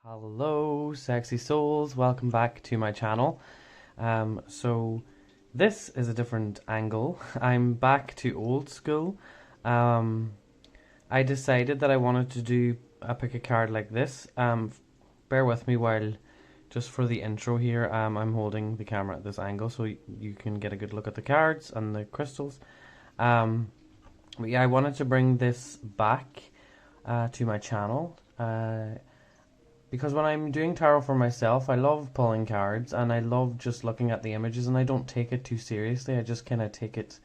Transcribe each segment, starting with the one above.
Hello, sexy souls. Welcome back to my channel. So this is a different angle. I'm back to old school. I decided that I wanted to do a pick a card like this. Bear with me while just for the intro here. I'm holding the camera at this angle so you can get a good look at the cards and the crystals. But yeah, I wanted to bring this back to my channel. Because when I'm doing tarot for myself, I love pulling cards and I love just looking at the images, and I don't take it too seriously. I just kind of take it,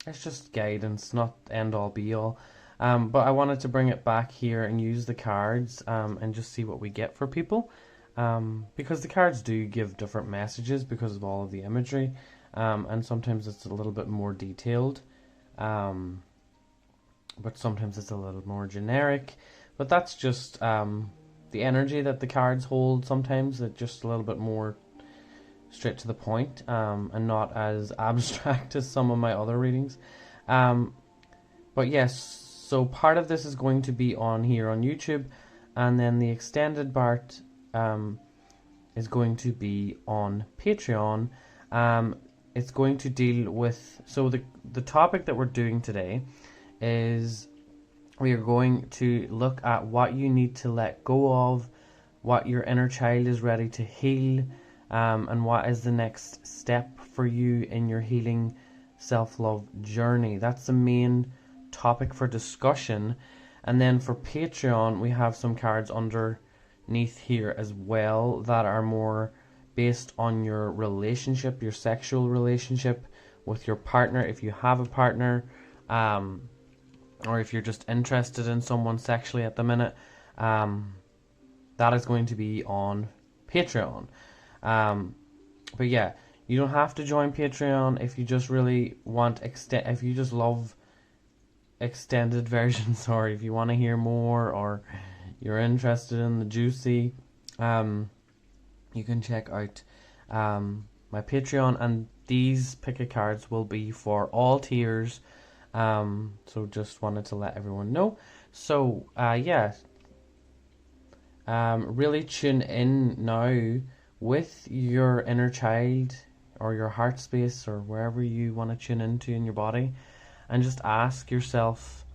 it's just guidance, not end all be all. But I wanted to bring it back here and use the cards and just see what we get for people. Because the cards do give different messages because of all of the imagery, and sometimes it's a little bit more detailed, but sometimes it's a little more generic. But that's just the energy that the cards hold. Sometimes it's just a little bit more straight to the point, and not as abstract as some of my other readings. But yes, so part of this is going to be on here on YouTube, and then the extended part is going to be on Patreon. It's going to deal with, so the topic that we're doing today is we are going to look at what you need to let go of, what your inner child is ready to heal, and what is the next step for you in your healing self-love journey. That's the main topic for discussion. And then for Patreon, we have some cards underneath here as well that are more based on your relationship, your sexual relationship with your partner, if you have a partner, or if you're just interested in someone sexually at the minute. That is going to be on Patreon. But yeah, you don't have to join Patreon if you just really want if you just love extended versions, or if you want to hear more, or you're interested in the juicy, you can check out my Patreon, and these pick a cards will be for all tiers. So just wanted to let everyone know. So yeah, really tune in now with your inner child or your heart space or wherever you want to tune into in your body, and just ask yourself,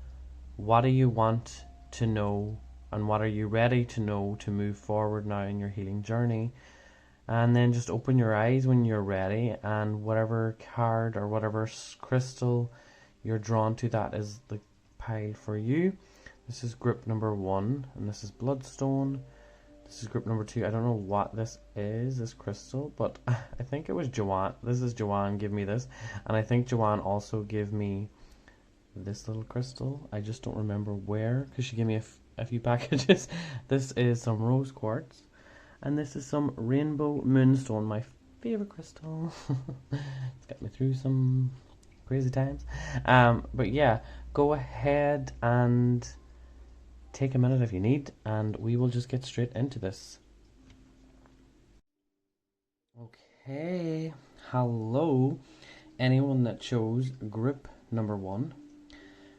what do you want to know, and what are you ready to know to move forward now in your healing journey? And then just open your eyes when you're ready, and whatever card or whatever crystal you're drawn to, that is the pile for you. This is group number 1, and this is bloodstone. This is group number 2. I don't know what this is, this crystal, but I think it was Joanne. This is Joanne gave me this, and I think Joanne also gave me this little crystal. I just don't remember where, because she gave me a few packages. This is some rose quartz, and this is some rainbow moonstone, my favorite crystal. It's got me through some crazy times. But yeah, go ahead and take a minute if you need, and we will just get straight into this. Okay, hello anyone that chose group number 1.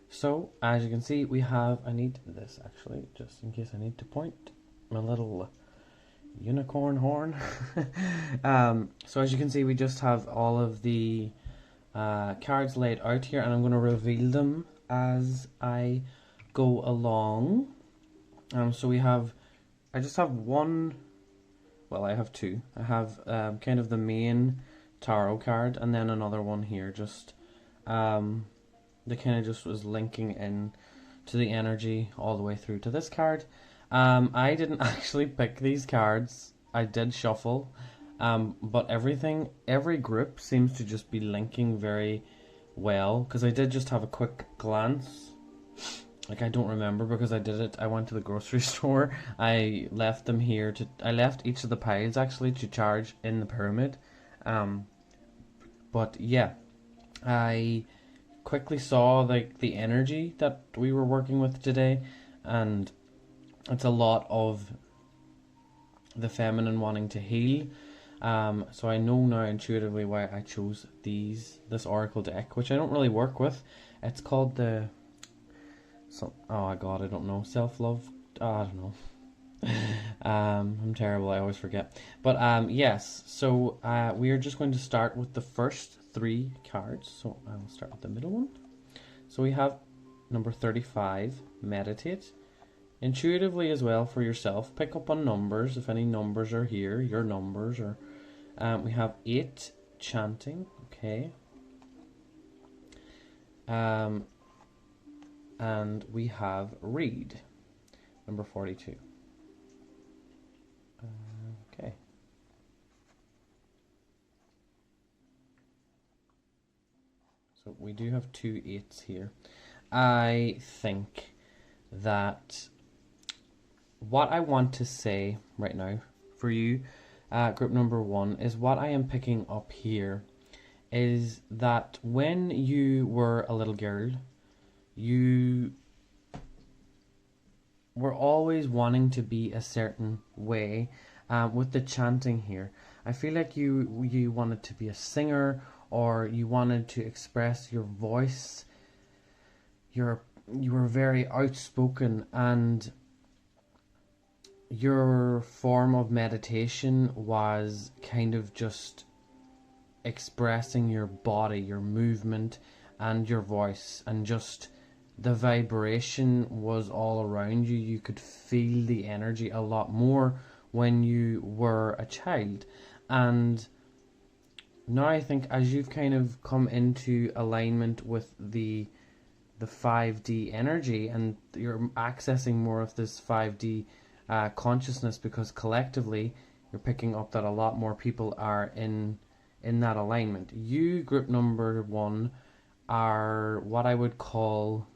So as you can see, we have, I need this actually just in case I need to point my little unicorn horn. So as you can see, we just have all of the cards laid out here, and I'm going to reveal them as I go along. So we have, I just have one, well I have two. I have kind of the main tarot card, and then another one here, just that kind of just was linking in to the energy all the way through to this card. I didn't actually pick these cards, I did shuffle. But every group seems to just be linking very well, because I did just have a quick glance. Like, I don't remember because I did it. I went to the grocery store. I left them here I left each of the piles actually to charge in the pyramid. But yeah, I quickly saw like the energy that we were working with today, and it's a lot of the feminine wanting to heal. So I know now intuitively why I chose this oracle deck, which I don't really work with. It's called the oh god, I don't know, self-love I don't know. I'm terrible. I always forget. But yes. So we are just going to start with the first 3 cards. So I'll start with the middle one. So we have number 35. Meditate. Intuitively as well for yourself. Pick up on numbers if any numbers are here. Your numbers or. We have 8. Chanting. Okay. And we have read. Number 42. Okay. So we do have 2 8s here. I think that what I want to say right now for you, group number 1, is what I am picking up here is that when you were a little girl, you were always wanting to be a certain way. With the chanting here, I feel like you wanted to be a singer, or you wanted to express your voice. You were very outspoken, and your form of meditation was kind of just expressing your body, your movement, and your voice, and just the vibration was all around you. You could feel the energy a lot more when you were a child. And now I think as you've kind of come into alignment with the 5D energy, and you're accessing more of this 5D consciousness, because collectively you're picking up that a lot more people are in that alignment. You, group number 1, are what I would call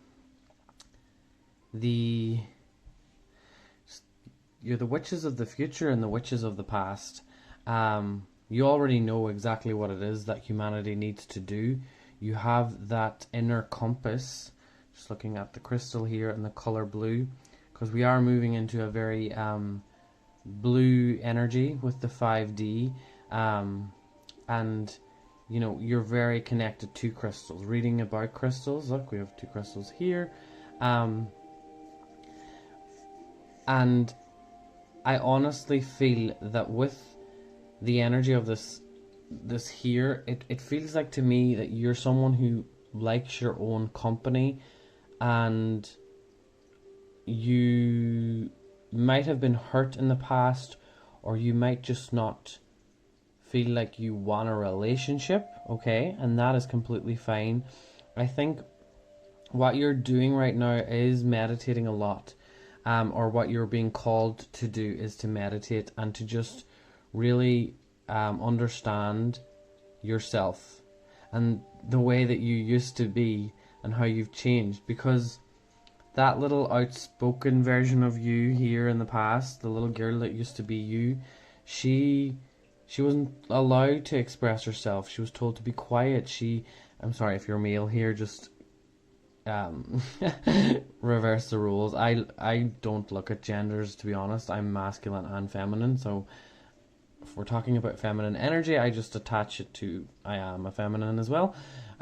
you're the witches of the future and the witches of the past. You already know exactly what it is that humanity needs to do. You have that inner compass. Just looking at the crystal here and the color blue, because we are moving into a very blue energy with the 5D, and you know, you're very connected to crystals. Reading about crystals, look, we have 2 crystals here, and I honestly feel that with the energy of this here, it feels like to me that you're someone who likes your own company, and you might have been hurt in the past, or you might just not feel like you want a relationship, okay? And that is completely fine. I think what you're doing right now is meditating a lot, or what you're being called to do is to meditate and to just really understand yourself and the way that you used to be and how you've changed, because that little outspoken version of you here in the past, the little girl that used to be you, she wasn't allowed to express herself. She was told to be quiet. I'm sorry if you're male here, just reverse the rules. I don't look at genders, to be honest. I'm masculine and feminine, so if we're talking about feminine energy, I just attach it to I am a feminine as well.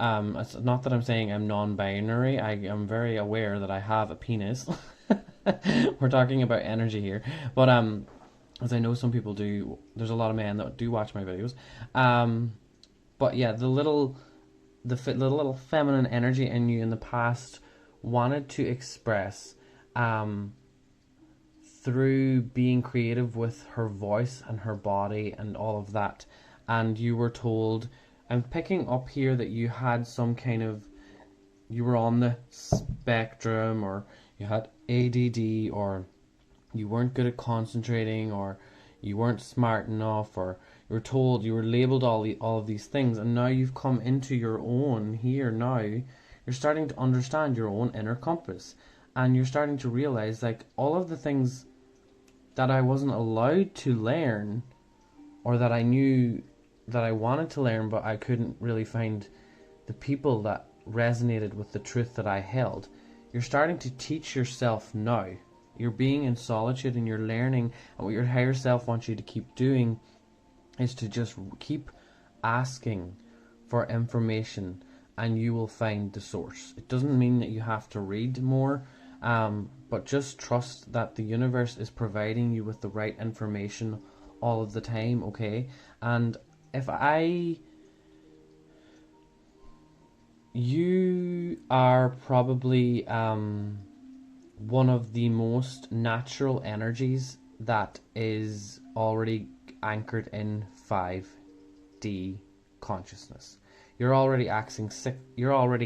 It's not that I'm saying I'm non-binary. I am very aware that I have a penis. We're talking about energy here, but as I know some people do, there's a lot of men that do watch my videos. But yeah, the little feminine energy in you in the past wanted to express through being creative with her voice and her body and all of that. And you were told, I'm picking up here that you had some kind of, you were on the spectrum, or you had ADD, or you weren't good at concentrating, or you weren't smart enough, or you were told, you were labeled all of these things. And now you've come into your own here now. You're starting to understand your own inner compass, and you're starting to realize, like, all of the things that I wasn't allowed to learn, or that I knew that I wanted to learn, but I couldn't really find the people that resonated with the truth that I held. You're starting to teach yourself now. You're being in solitude and you're learning, and what your higher self wants you to keep doing is to just keep asking for information, and you will find the source. It doesn't mean that you have to read more. But just trust that the universe is providing you with the right information all of the time, okay? And if you are probably one of the most natural energies that is already anchored in 5D consciousness. You're already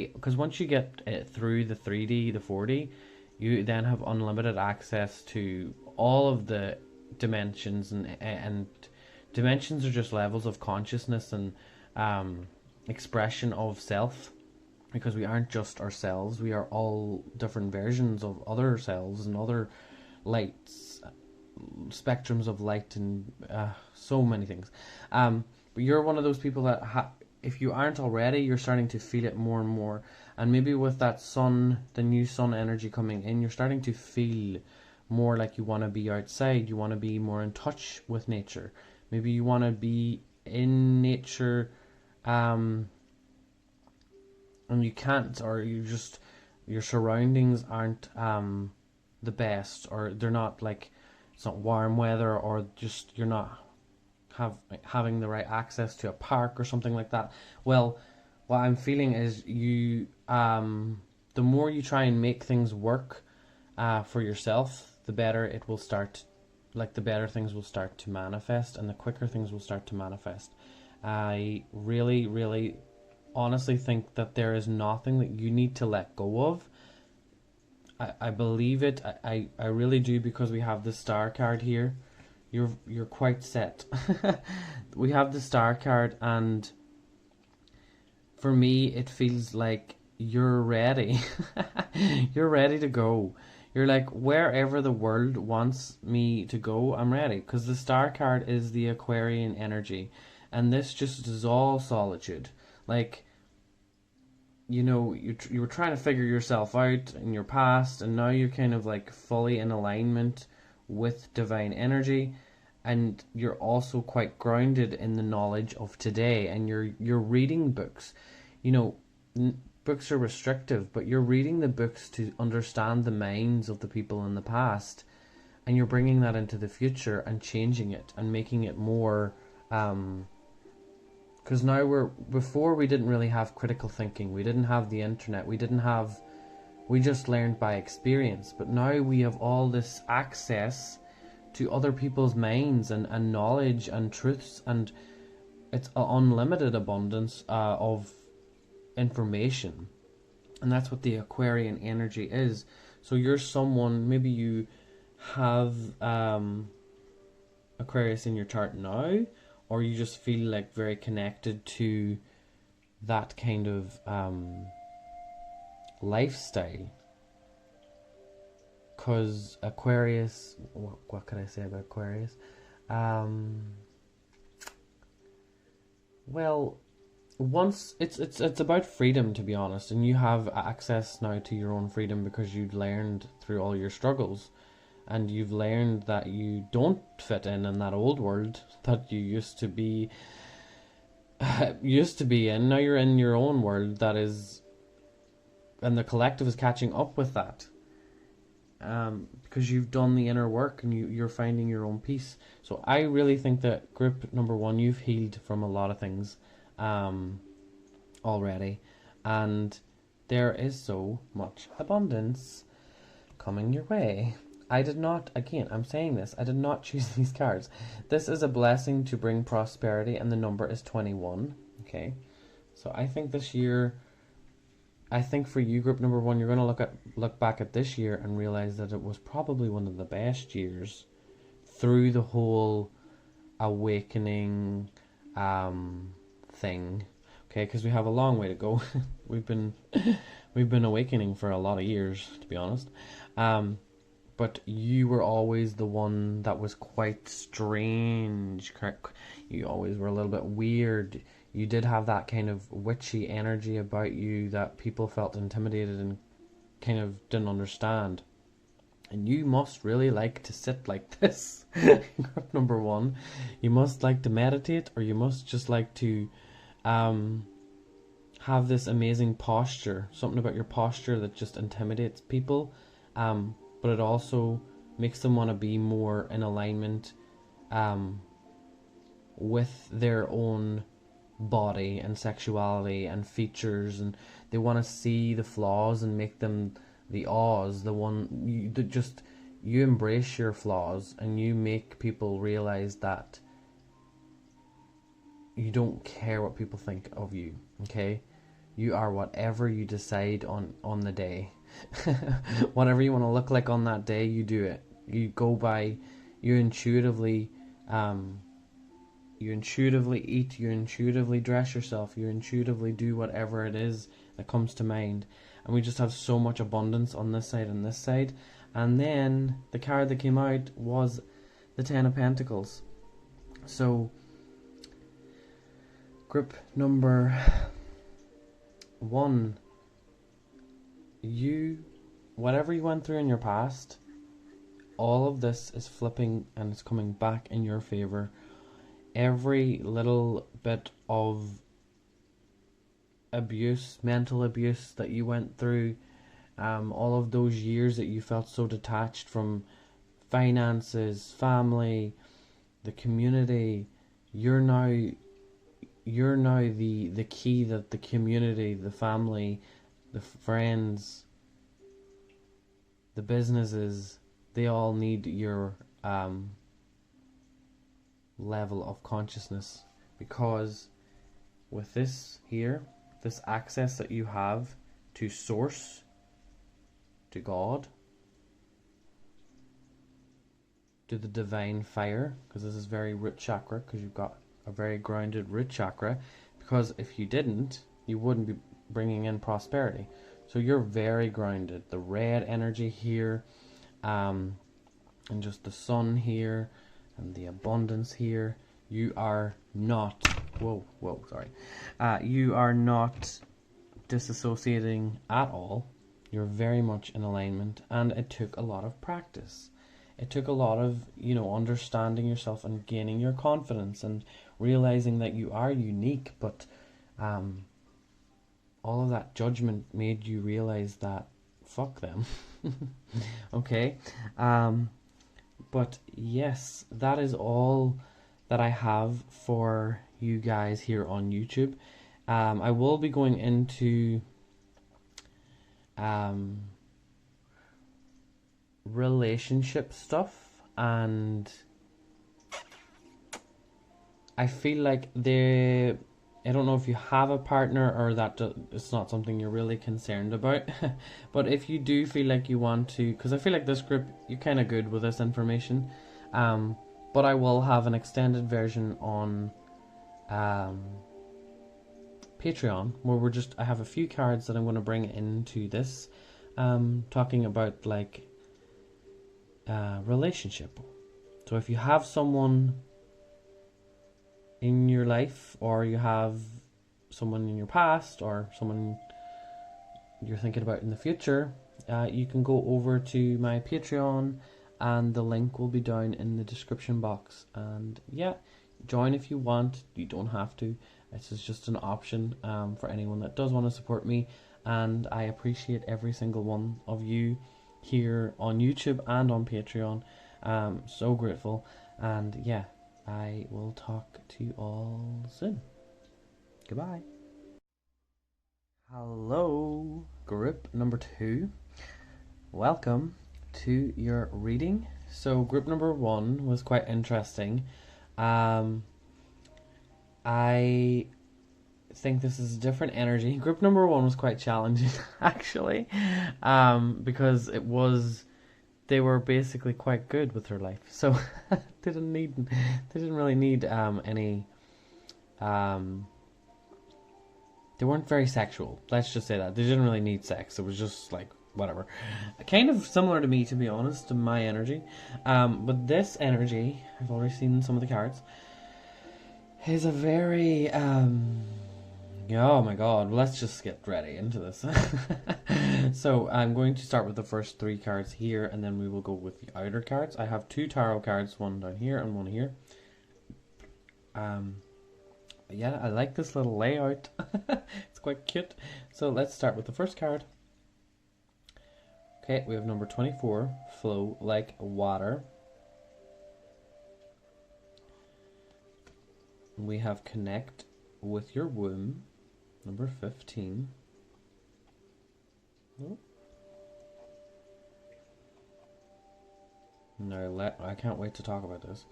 because once you get through the 3D, the 4D, you then have unlimited access to all of the dimensions, and dimensions are just levels of consciousness and expression of self, because we aren't just ourselves, we are all different versions of other selves and other lights, spectrums of light, and so many things. But you're one of those people that if you aren't already, you're starting to feel it more and more. And maybe with that sun, the new sun energy coming in, you're starting to feel more like you want to be outside. You want to be more in touch with nature. Maybe you want to be in nature, and you can't, or your surroundings aren't the best, or they're not like, it's not warm weather, or just you're not having the right access to a park or something like that. Well, what I'm feeling is you, the more you try and make things work for yourself, the better it will start, like the better things will start to manifest, and the quicker things will start to manifest. I really, really honestly think that there is nothing that you need to let go of. I believe it. I really do, because we have the star card here. You're quite set. We have the star card, and for me it feels like you're ready. You're ready to go. You're like, wherever the world wants me to go, I'm ready. Because the star card is the Aquarian energy, and this just is all solitude. Like, you know, you were trying to figure yourself out in your past, and now you're kind of like fully in alignment with divine energy, and you're also quite grounded in the knowledge of today, and you're reading books. You know, books are restrictive, but you're reading the books to understand the minds of the people in the past, and you're bringing that into the future and changing it and making it more because now before we didn't really have critical thinking, we didn't have the internet, we just learned by experience. But now we have all this access to other people's minds and knowledge and truths, and it's an unlimited abundance of information. And that's what the Aquarian energy is. So you're someone, maybe you have Aquarius in your chart now, or you just feel like very connected to that kind of lifestyle. Because Aquarius, what can I say about Aquarius? Well, once it's about freedom, to be honest, and you have access now to your own freedom because you've learned through all your struggles, and you've learned that you don't fit in that old world that you used to be in. Now you're in your own world that is, and the collective is catching up with that. Because you've done the inner work, and you're finding your own peace. So I really think that group number 1, you've healed from a lot of things already, and there is so much abundance coming your way. I did not, again, I'm saying this, I did not choose these cards. This is a blessing to bring prosperity, and the number is 21. Okay, so I think this year, I think for you, group number 1, you're going to look back at this year and realize that it was probably one of the best years through the whole awakening thing. Okay, because we have a long way to go. we've been awakening for a lot of years, to be honest. But you were always the one that was quite strange. You always were a little bit weird. You did have that kind of witchy energy about you that people felt intimidated and kind of didn't understand. And you must really like to sit like this. Group number 1. You must like to meditate, or you must just like to have this amazing posture. Something about your posture that just intimidates people. but it also makes them want to be more in alignment with their own body and sexuality and features, and they want to see the flaws and make them the ahs, the one you embrace your flaws and you make people realize that you don't care what people think of you, okay? You are whatever you decide on the day. Whatever you want to look like on that day, you do it. You go by, you intuitively eat, you intuitively dress yourself, you intuitively do whatever it is that comes to mind. And we just have so much abundance on this side and this side. And then the card that came out was the Ten of Pentacles. So group number 1, whatever you went through in your past, all of this is flipping and it's coming back in your favor. Every little bit of abuse, mental abuse that you went through, all of those years that you felt so detached from finances, family, the community, you're now the key that the community, the family, the friends, the businesses, they all need your level of consciousness, because with this here, this access that you have to source, to God, to the divine fire, because this is very root chakra, because you've got a very grounded root chakra, because if you didn't, you wouldn't be bringing in prosperity. So you're very grounded. The red energy here, and just the sun here, and the abundance here. You are not, you are not disassociating at all. You're very much in alignment, and it took a lot of practice. It took a lot of, understanding yourself and gaining your confidence and realizing that you are unique, but all of that judgment made you realize that fuck them. Okay? But yes, that is all that I have for you guys here on YouTube. I will be going into relationship stuff, and I feel like I don't know if you have a partner or that it's not something you're really concerned about. But if you do feel like you want to, because I feel like this group, you're kind of good with this information, but I will have an extended version on Patreon, where I have a few cards that I'm going to bring into this, talking about like relationship. So if you have someone in your life, or you have someone in your past, or someone you're thinking about in the future, you can go over to my Patreon, and the link will be down in the description box. And yeah, join if you want. You don't have to. This is just an option for anyone that does want to support me, and I appreciate every single one of you here on YouTube and on Patreon. So grateful. And yeah, I will talk to you all soon. Goodbye. Hello, group number 2. Welcome to your reading. So group number 1 was quite interesting. I think this is a different energy. Group number 1 was quite challenging, actually, because they were basically quite good with their life, so they didn't really need any. They weren't very sexual. Let's just say that they didn't really need sex. It was just like whatever, kind of similar to me, to be honest, to my energy. But this energy, I've already seen some of the cards, is a very oh my god, let's just get ready into this. So I'm going to start with the first 3 cards here, and then we will go with the outer cards. I have 2 tarot cards, one down here and one here. Yeah, I like this little layout. It's quite cute. So let's start with the first card. Okay, we have number 24, flow like water. We have connect with your womb, number 15. Oh. No, I can't wait to talk about this.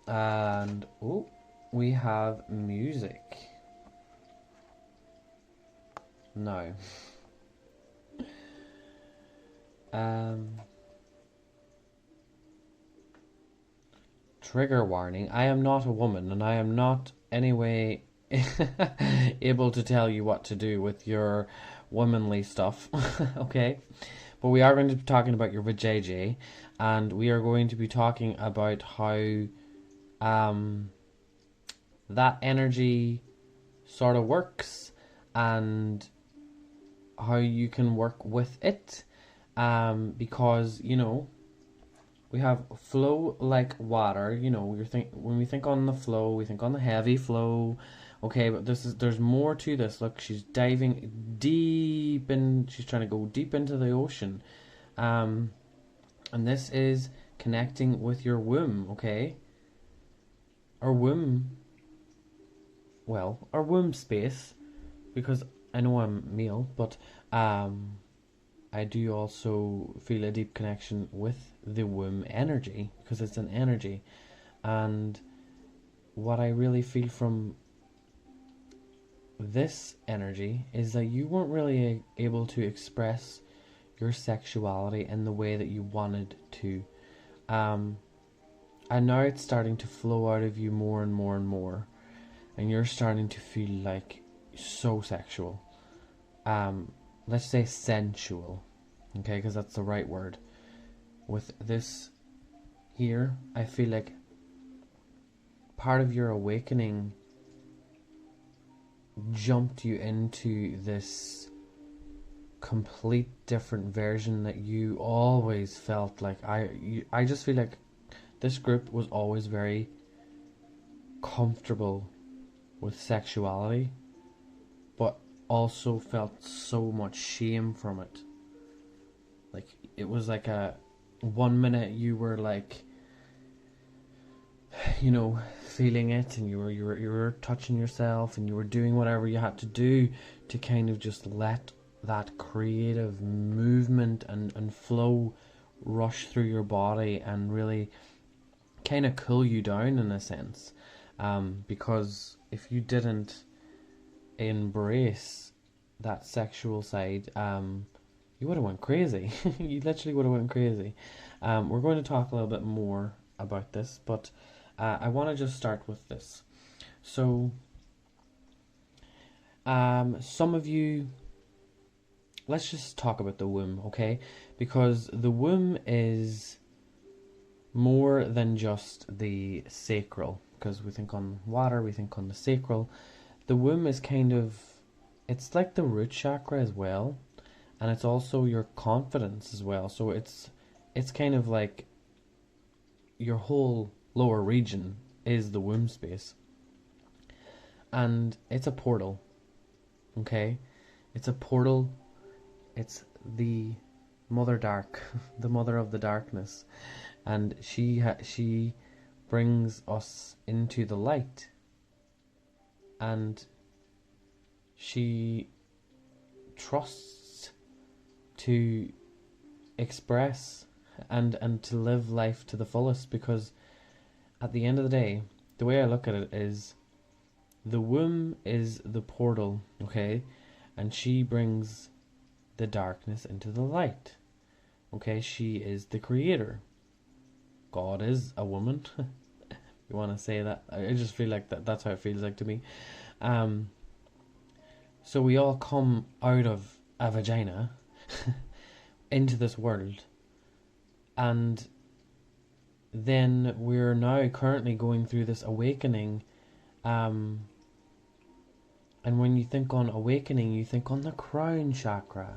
And oh, we have music. No. Trigger warning. I am not a woman, and I am not anyway able to tell you what to do with your womanly stuff. Okay? But we are going to be talking about your vajayjay, and we are going to be talking about how that energy sort of works and how you can work with it. Because, you know, we have flow like water. You know, when we think on the flow, we think on the heavy flow. Okay, but there's more to this. Look, she's diving deep in. She's trying to go deep into the ocean, and this is connecting with your womb. Okay, our womb. Well, our womb space, because I know I'm male, but I do also feel a deep connection with the womb energy, because it's an energy. And what I really feel from this energy is that you weren't really able to express your sexuality in the way that you wanted to. And now it's starting to flow out of you more and more and more. And you're starting to feel like so sexual. Let's say sensual. Okay, because that's the right word. With this here, I feel like part of your awakening jumped you into this complete different version that you always felt like. I just feel like this group was always very comfortable with sexuality, but also felt so much shame from it. Like, it was like a 1 minute you were like, you know, feeling it, and you were touching yourself, and you were doing whatever you had to do to kind of just let that creative movement and flow rush through your body and really kind of cool you down in a sense. Because if you didn't embrace that sexual side, you would have went crazy. You literally would have went crazy. We're going to talk a little bit more about this, but I want to just start with this. So, some of you, let's just talk about the womb, okay? Because the womb is more than just the sacral. Because we think on water, we think on the sacral. The womb is kind of, it's like the root chakra as well. And it's also your confidence as well. So it's kind of like your whole lower region is the womb space. And it's a portal. Okay? It's a portal. It's the mother dark, the mother of the darkness. And she brings us into the light. And she trusts to express and to live life to the fullest, because at the end of the day, the way I look at it is the womb is the portal, okay? And she brings the darkness into the light. Okay, she is the creator. God is a woman. You want to say that? I just feel like that's how it feels like to me. So we all come out of a vagina into this world, and then we're now currently going through this awakening. And when you think on awakening, you think on the crown chakra.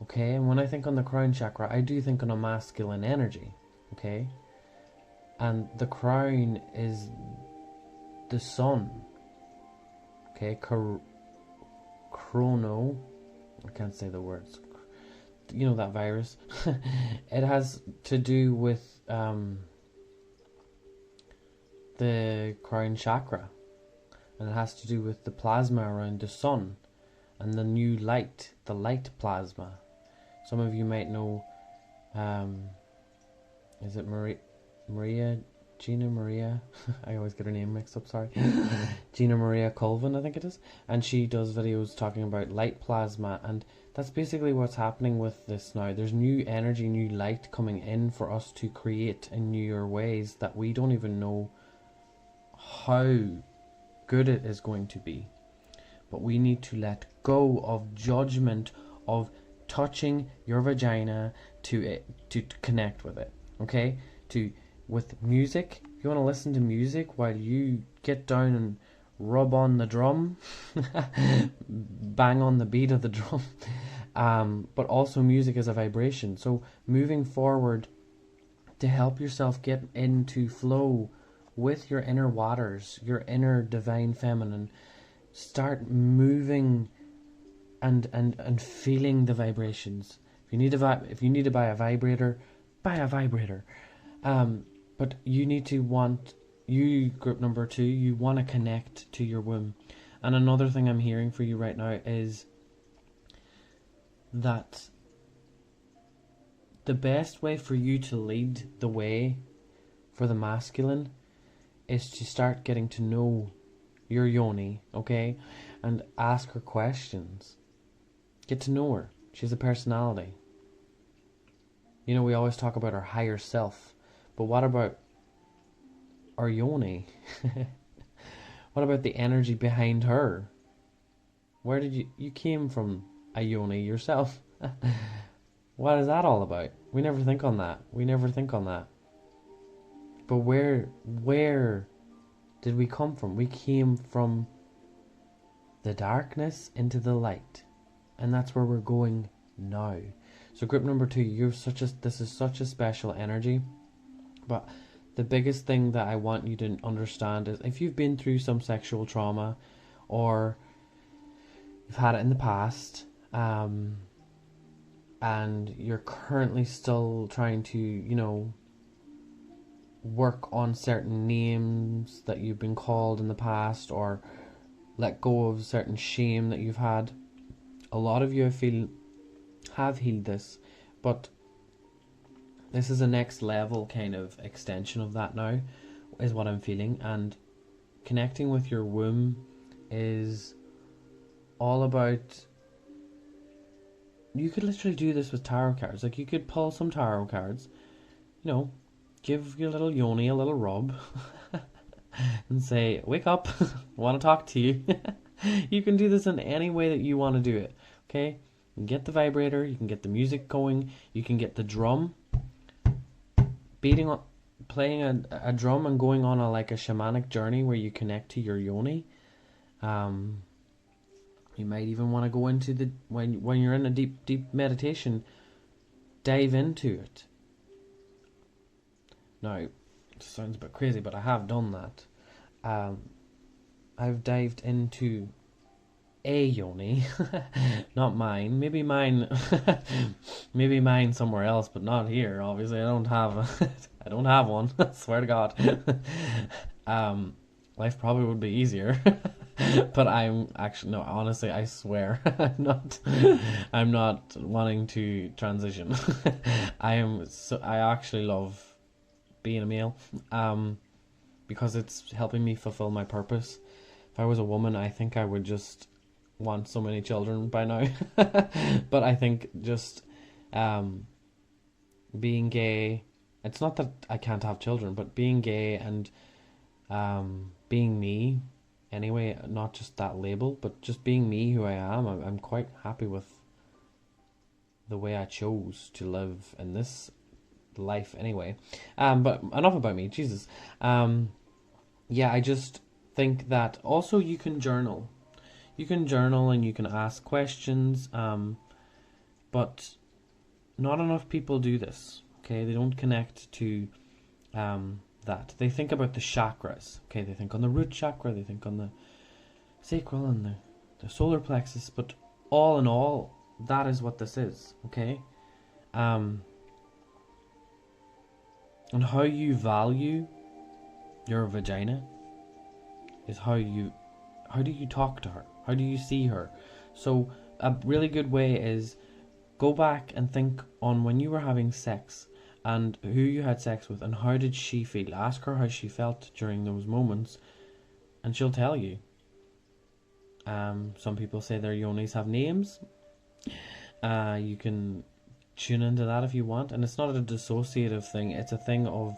Okay, and when I think on the crown chakra, I do think on a masculine energy. Okay, and the crown is the sun. Okay, chrono, I can't say the words. you know, that virus. It has to do with the crown chakra, and it has to do with the plasma around the sun and the new light, the light plasma. Some of you might know, is it Gina Maria? I always get her name mixed up, sorry. Gina Maria Colvin, I think it is. And she does videos talking about light plasma, and that's basically what's happening with this now. There's new energy, new light coming in for us to create in newer ways that we don't even know how good it is going to be. But we need to let go of judgment of touching your vagina to connect with it, okay? With music, if you want to listen to music while you get down and rub on the drum, bang on the beat of the drum, but also music is a vibration. So moving forward to help yourself get into flow with your inner waters, your inner divine feminine, start moving and feeling the vibrations. If you need to buy a vibrator, buy a vibrator. But you need to group number 2, you want to connect to your womb. And another thing I'm hearing for you right now is that the best way for you to lead the way for the masculine is to start getting to know your yoni, okay? And ask her questions. Get to know her. She's a personality. You know, we always talk about our higher self, but what about our yoni? What about the energy behind her? Where did you came from a yoni yourself? What is that all about? We never think on that. But where did we come from? We came from the darkness into the light, and that's where we're going now. So group number 2, this is such a special energy. But the biggest thing that I want you to understand is, if you've been through some sexual trauma, or you've had it in the past, and you're currently still trying to, you know, work on certain names that you've been called in the past, or let go of certain shame that you've had, a lot of you, I feel, have healed this, but this is a next level kind of extension of that now, is what I'm feeling. And connecting with your womb is all about, you could literally do this with tarot cards. Like, you could pull some tarot cards, you know, give your little yoni a little rub and say, wake up, I want to talk to you. You can do this in any way that you want to do it, okay? You can get the vibrator, you can get the music going, you can get the drum, playing a drum and going on a shamanic journey where you connect to your yoni. You might even want to go into when you're in a deep meditation, dive into it. Now, it sounds a bit crazy, but I have done that. I've dived into a yoni, not mine. Maybe mine somewhere else, but not here. Obviously, I don't have one. I swear to God. Life probably would be easier. But I'm actually, no, honestly, I swear, I'm not wanting to transition. I actually love being a male, because it's helping me fulfill my purpose. If I was a woman, I think I would just want so many children by now. But I think just being gay, it's not that I can't have children, but being gay and being me anyway, not just that label, but just being me, who I am, I'm quite happy with the way I chose to live in this life anyway. But enough about me, Jesus. Yeah, I just think that also you can journal. You can journal and you can ask questions, but not enough people do this, okay? They don't connect to that. They think about the chakras, okay? They think on the root chakra, they think on the sacral and the solar plexus, but all in all, that is what this is, okay? And how you value your vagina is how do you talk to her? How do you see her? So a really good way is go back and think on when you were having sex and who you had sex with and how did she feel. Ask her how she felt during those moments and she'll tell you. Some people say their yonis have names. You can tune into that if you want, and it's not a dissociative thing, it's a thing of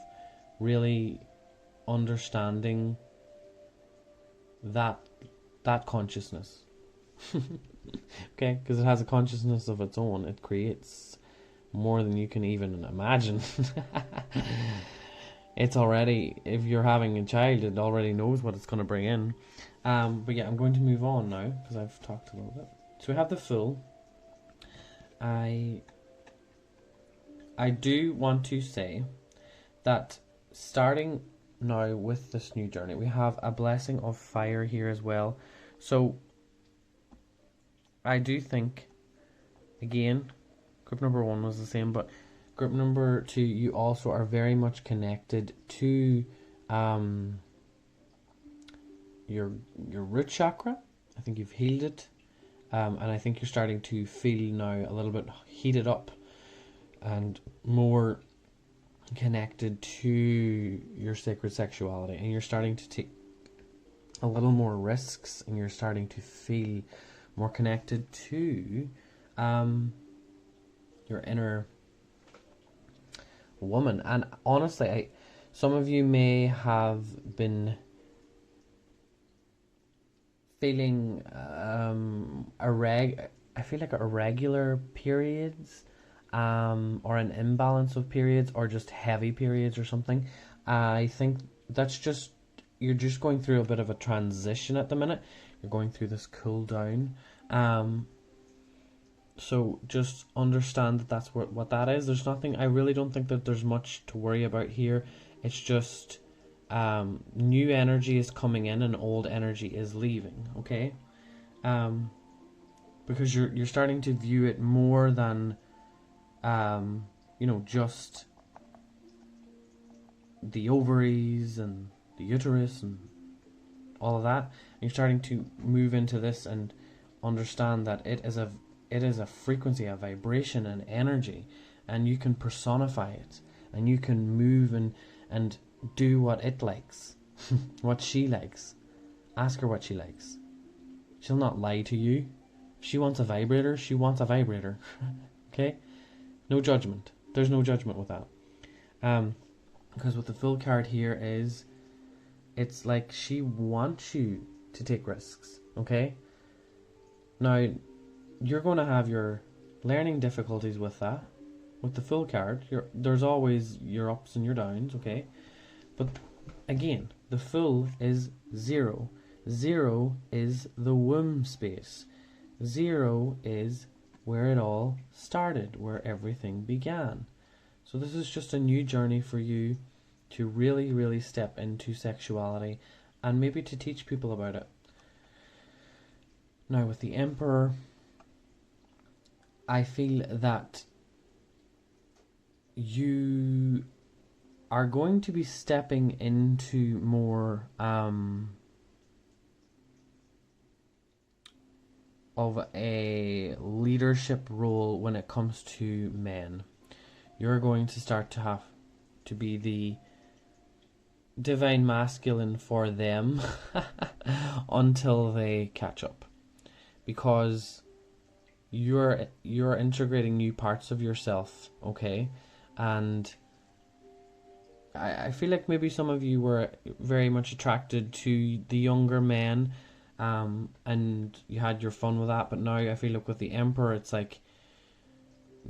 really understanding that consciousness. Okay, because it has a consciousness of its own. It creates more than you can even imagine. It's already, if you're having a child, it already knows what it's going to bring in. But yeah, I'm going to move on now because I've talked a little bit. So we have the Fool. I do want to say that starting now with this new journey, we have a blessing of fire here as well. So I do think, again, group number 1 was the same, but group number 2, you also are very much connected to your root chakra. I think you've healed it, and I think you're starting to feel now a little bit heated up and more connected to your sacred sexuality, and you're starting to take a little more risks, and you're starting to feel more connected to your inner woman. And honestly, some of you may have been feeling I feel like irregular periods, or an imbalance of periods, or just heavy periods or something. I think that's just, you're just going through a bit of a transition at the minute. You're going through this cool down. So just understand that that's what that is. There's nothing, I really don't think that there's much to worry about here. It's just new energy is coming in and old energy is leaving, okay? Because you're starting to view it more than just the ovaries and the uterus and all of that. And you're starting to move into this and understand that it is a frequency, a vibration, an energy, and you can personify it, and you can move and do what it likes, what she likes. Ask her what she likes. She'll not lie to you. If she wants a vibrator, she wants a vibrator. Okay? No judgment. There's no judgment with that. Because what the Fool card here is, it's like she wants you to take risks. Okay? Now, you're going to have your learning difficulties with that. With the Fool card, there's always your ups and your downs, okay? But again, the Fool is 0. 0 is the womb space. 0 is where it all started, where everything began. So this is just a new journey for you to really, really step into sexuality and maybe to teach people about it. Now with the Emperor, I feel that you are going to be stepping into more of a leadership role when it comes to men. You're going to start to have to be the divine masculine for them until they catch up, because you're integrating new parts of yourself, okay? And I feel like maybe some of you were very much attracted to the younger men, and you had your fun with that, but now I feel like with the Emperor, it's like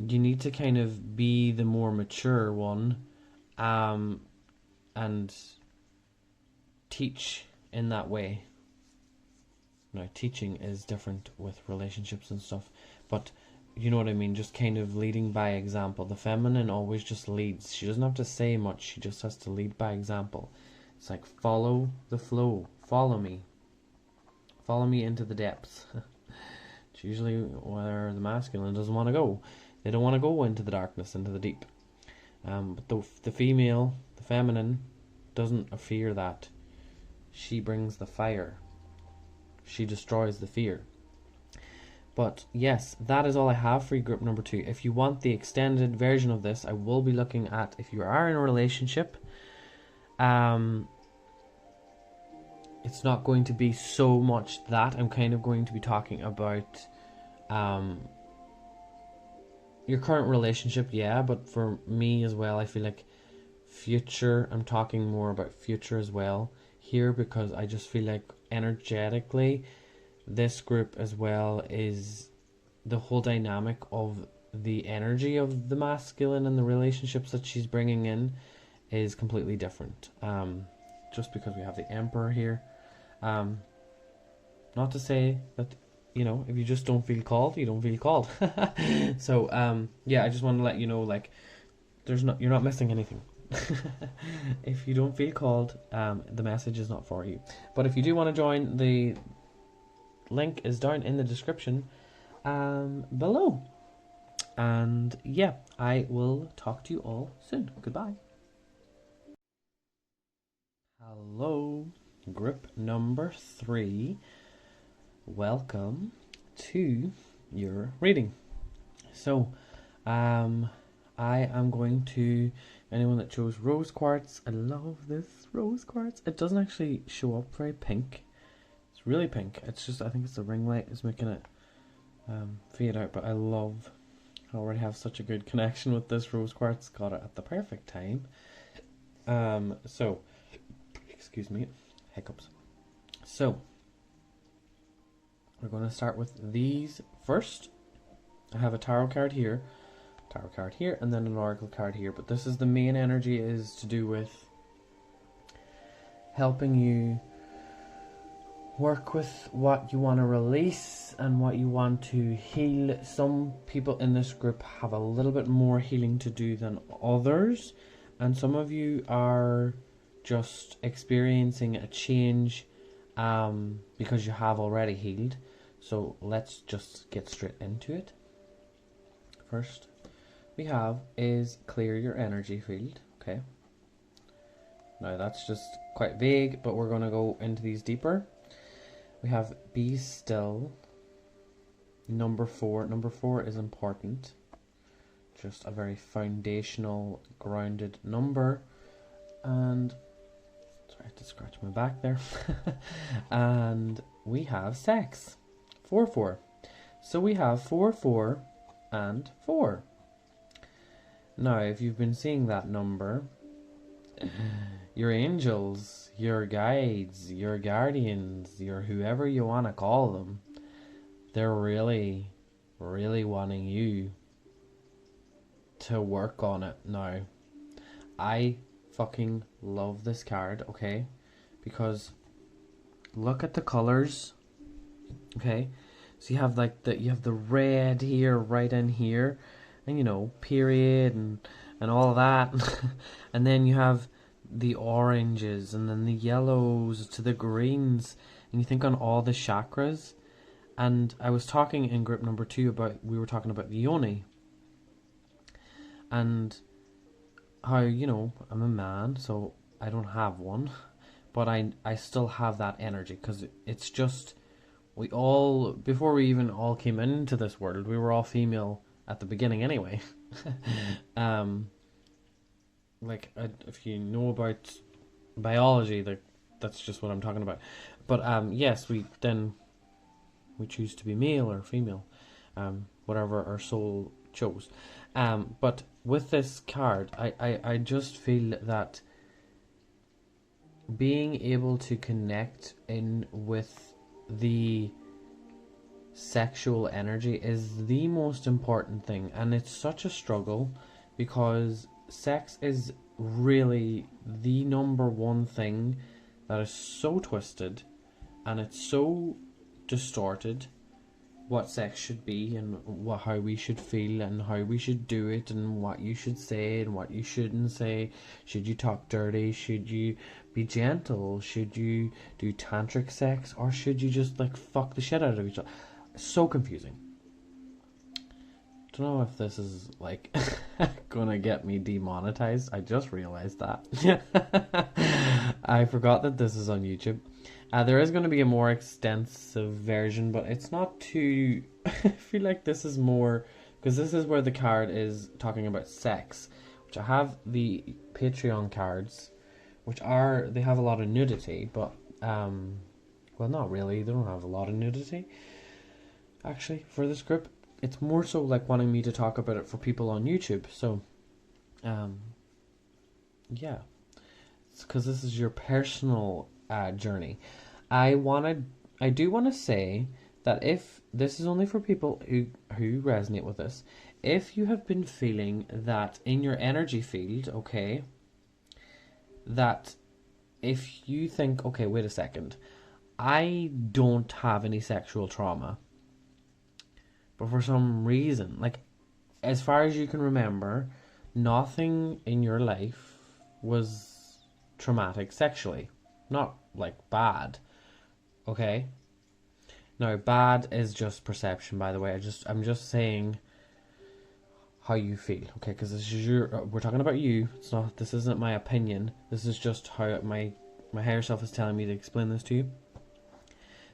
you need to kind of be the more mature one, and teach in that way. Now, teaching is different with relationships and stuff, but you know what I mean, just kind of leading by example. The feminine always just leads. She doesn't have to say much, she just has to lead by example. It's like, follow the flow, follow me into the depths. It's usually where the masculine doesn't want to go. They don't want to go into the darkness, into the deep. But the female, the feminine, doesn't fear that. She brings the fire. She destroys the fear. But yes, that is all I have for you, group number 2. If you want the extended version of this, I will be looking at if you are in a relationship. It's not going to be so much that. I'm kind of going to be talking about your current relationship, yeah, but for me as well, I feel like future, I'm talking more about future as well here, because I just feel like energetically this group as well is the whole dynamic of the energy of the masculine and the relationships that she's bringing in is completely different. Just because we have the Emperor here, not to say that, you know, if you just don't feel called, you don't feel called. So yeah, I just want to let you know, like, you're not missing anything. If you don't feel called, the message is not for you. But if you do want to join, the link is down in the description below. And yeah, I will talk to you all soon. Goodbye. Hello, group number 3. Welcome to your reading. So I am going to, anyone that chose rose quartz, I love this rose quartz. It doesn't actually show up very pink. It's really pink. It's just, I think it's the ring light is making it fade out, but I already have such a good connection with this rose quartz. Got it at the perfect time. So excuse me, hiccups. So we're going to start with these first. I have a tarot card here, and then an oracle card here. But this is the main energy, is to do with helping you work with what you want to release and what you want to heal. Some people in this group have a little bit more healing to do than others, and some of you are just experiencing a change because you have already healed. So let's just get straight into it. First we have is clear your energy field. Okay, now that's just quite vague, but we're going to go into these deeper. We have be still, number 4. Number 4 is important, just a very foundational, grounded number. And sorry, I had to scratch my back there. And we have sex, 4-4. So we have 4-4 and 4. Now, if you've been seeing that number, your angels, your guides, your guardians, your whoever you want to call them, they're really, really wanting you to work on it now. I fucking love this card, okay? Because look at the colors, okay? So you have like you have the red here, right in here, and you know, period, and all of that. And then you have the oranges, and then the yellows to the greens, and you think on all the chakras. And I was talking in group number 2 about, we were talking about the yoni, and how, you know, I'm a man, so I don't have one, but I still have that energy, because it's just, we all, before we even all came into this world, we were all female at the beginning anyway. Like, if you know about biology, that's just what I'm talking about. But yes, we choose to be male or female, whatever our soul chose. But with this card, I just feel that being able to connect in with the sexual energy is the most important thing, and it's such a struggle, because sex is really the number one thing that is so twisted, and it's so distorted, what sex should be, and how we should feel, and how we should do it, and what you should say and what you shouldn't say. Should you talk dirty? Should you be gentle? Should you do tantric sex? Or should you just like fuck the shit out of each other? So confusing. don't know if this is like gonna get me demonetized. I just realized that. I forgot that this is on YouTube. There is going to be a more extensive version, but it's not too... I feel like this is more... Because this is where the card is talking about sex. Which I have the Patreon cards, which are... They have a lot of nudity, but... well, not really. They don't have a lot of nudity, actually, for this group. It's more so like wanting me to talk about it for people on YouTube. So, yeah. It's because this is your personal journey. I do want to say that if this is only for people who resonate with this, if you have been feeling that in your energy field, okay, that if you think, okay, wait a second, I don't have any sexual trauma, but for some reason, like, as far as you can remember, nothing in your life was traumatic sexually. Not like bad. Okay? Now, bad is just perception, by the way. I'm just saying how you feel, okay? Because this is we're talking about you. This isn't my opinion. This is just how my higher self is telling me to explain this to you.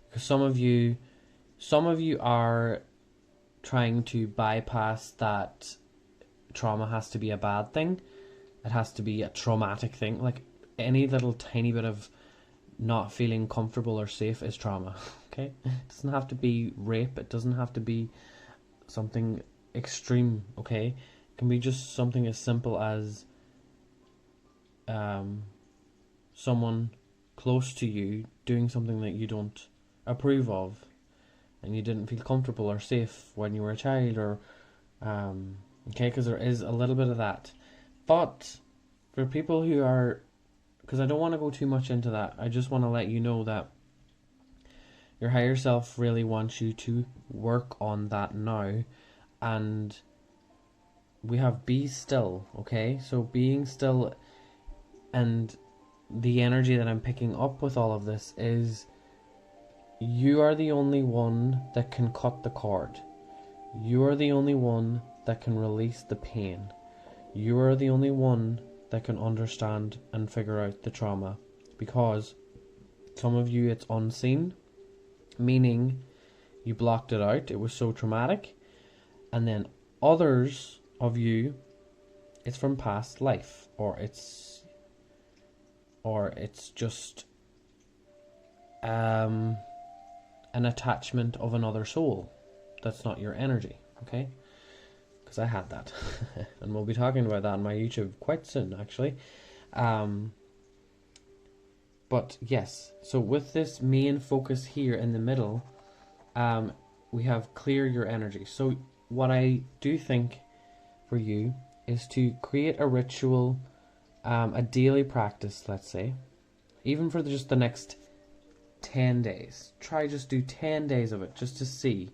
Because some of you are trying to bypass that trauma has to be a bad thing. It has to be a traumatic thing. Like, any little tiny bit of not feeling comfortable or safe is trauma. Okay? It doesn't have to be rape. It doesn't have to be something extreme. Okay? It can be just something as simple as someone close to you doing something that you don't approve of, and you didn't feel comfortable or safe when you were a child, or okay, because there is a little bit of that. But for people who are, because I don't want to go too much into that, I just want to let you know that your higher self really wants you to work on that now. And we have be still, okay? So being still, and the energy that I'm picking up with all of this is you are the only one that can cut the cord. You are the only one that can release the pain. You are the only one that can understand and figure out the trauma, because some of you it's unseen, meaning you blocked it out, it was so traumatic, and then others of you it's from past life, or it's just an attachment of another soul that's not your energy, okay? Because I had that. And we'll be talking about that on my YouTube quite soon, actually. But yes, so with this main focus here in the middle, we have clear your energy. So what I do think for you is to create a ritual, a daily practice, let's say, even for just the next 10 days. Try just do 10 days of it just to see.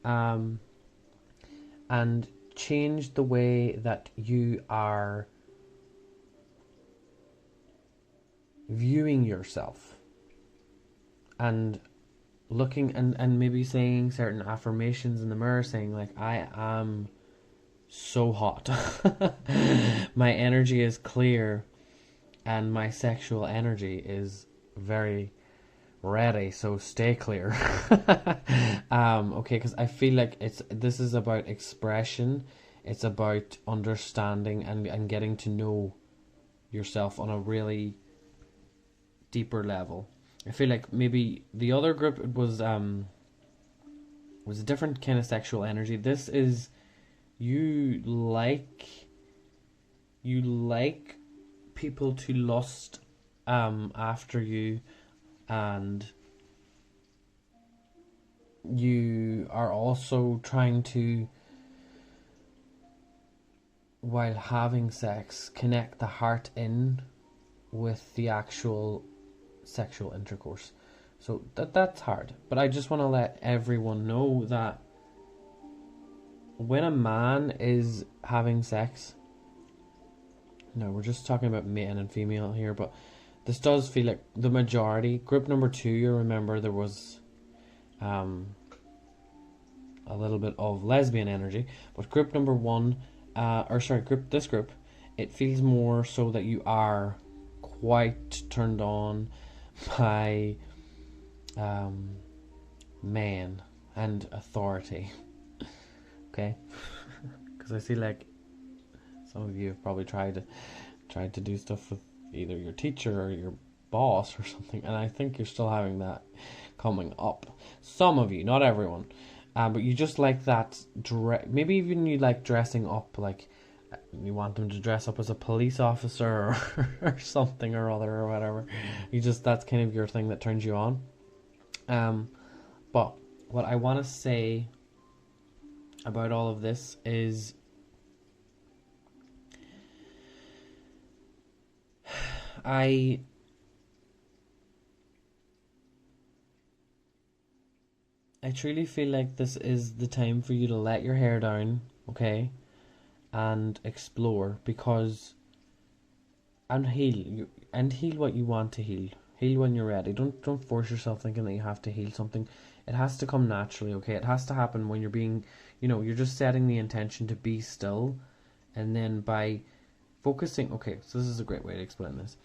And change the way that you are viewing yourself, and looking and maybe saying certain affirmations in the mirror, saying like, I am so hot. My energy is clear, and my sexual energy is very ready, so stay clear. Okay, because I feel like this is about expression. It's about understanding and getting to know yourself on a really deeper level. I feel like maybe the other group was a different kind of sexual energy. This is you like people to lust after you, and you are also trying to, while having sex, connect the heart in with the actual sexual intercourse. So that's hard, but I just want to let everyone know that when a man is having sex, no, we're just talking about male and female here, but this does feel like the majority. Group number 2, you remember there was a little bit of lesbian energy. But group number one, this group, it feels more so that you are quite turned on by men and authority. Okay, because I see like some of you have probably tried to do stuff with either your teacher or your boss or something, and I think you're still having that coming up. Some of you, not everyone, but you just like that. Maybe even you like dressing up, like you want them to dress up as a police officer or something or other or whatever. That's kind of your thing that turns you on. But what I want to say about all of this is I truly feel like this is the time for you to let your hair down, okay, and explore, and heal what you want to heal. Heal when you're ready. Don't force yourself thinking that you have to heal something. It has to come naturally, okay? It has to happen when you're being, you're just setting the intention to be still, and then by focusing, okay, so this is a great way to explain this.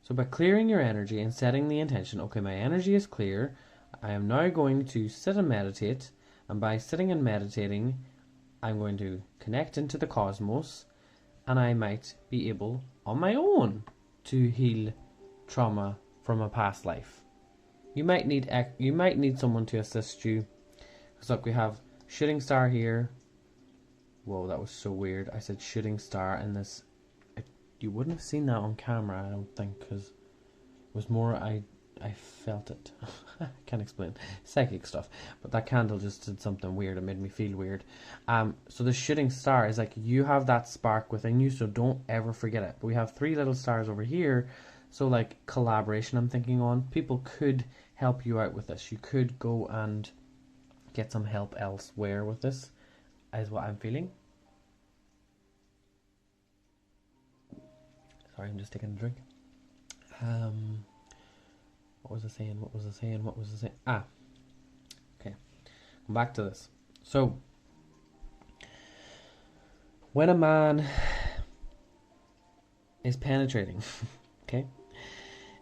So by clearing your energy and setting the intention, okay, my energy is clear, I am now going to sit and meditate, and by sitting and meditating, I'm going to connect into the cosmos, and I might be able, on my own, to heal trauma from a past life. You might need someone to assist you. Because look, we have shooting star here. Whoa, that was so weird. I said shooting star, and this, you wouldn't have seen that on camera, I don't think, because it was more I felt it. I can't explain psychic stuff, but that candle just did something weird. It made me feel weird. So the shooting star is like you have that spark within you, so don't ever forget it. But we have 3 little stars over here, so like collaboration. I'm thinking on people could help you out with this. You could go and get some help elsewhere with this, is what I'm feeling. Sorry, I'm just taking a drink. What was I saying? Ah, okay. Come back to this. So, when a man is penetrating, okay,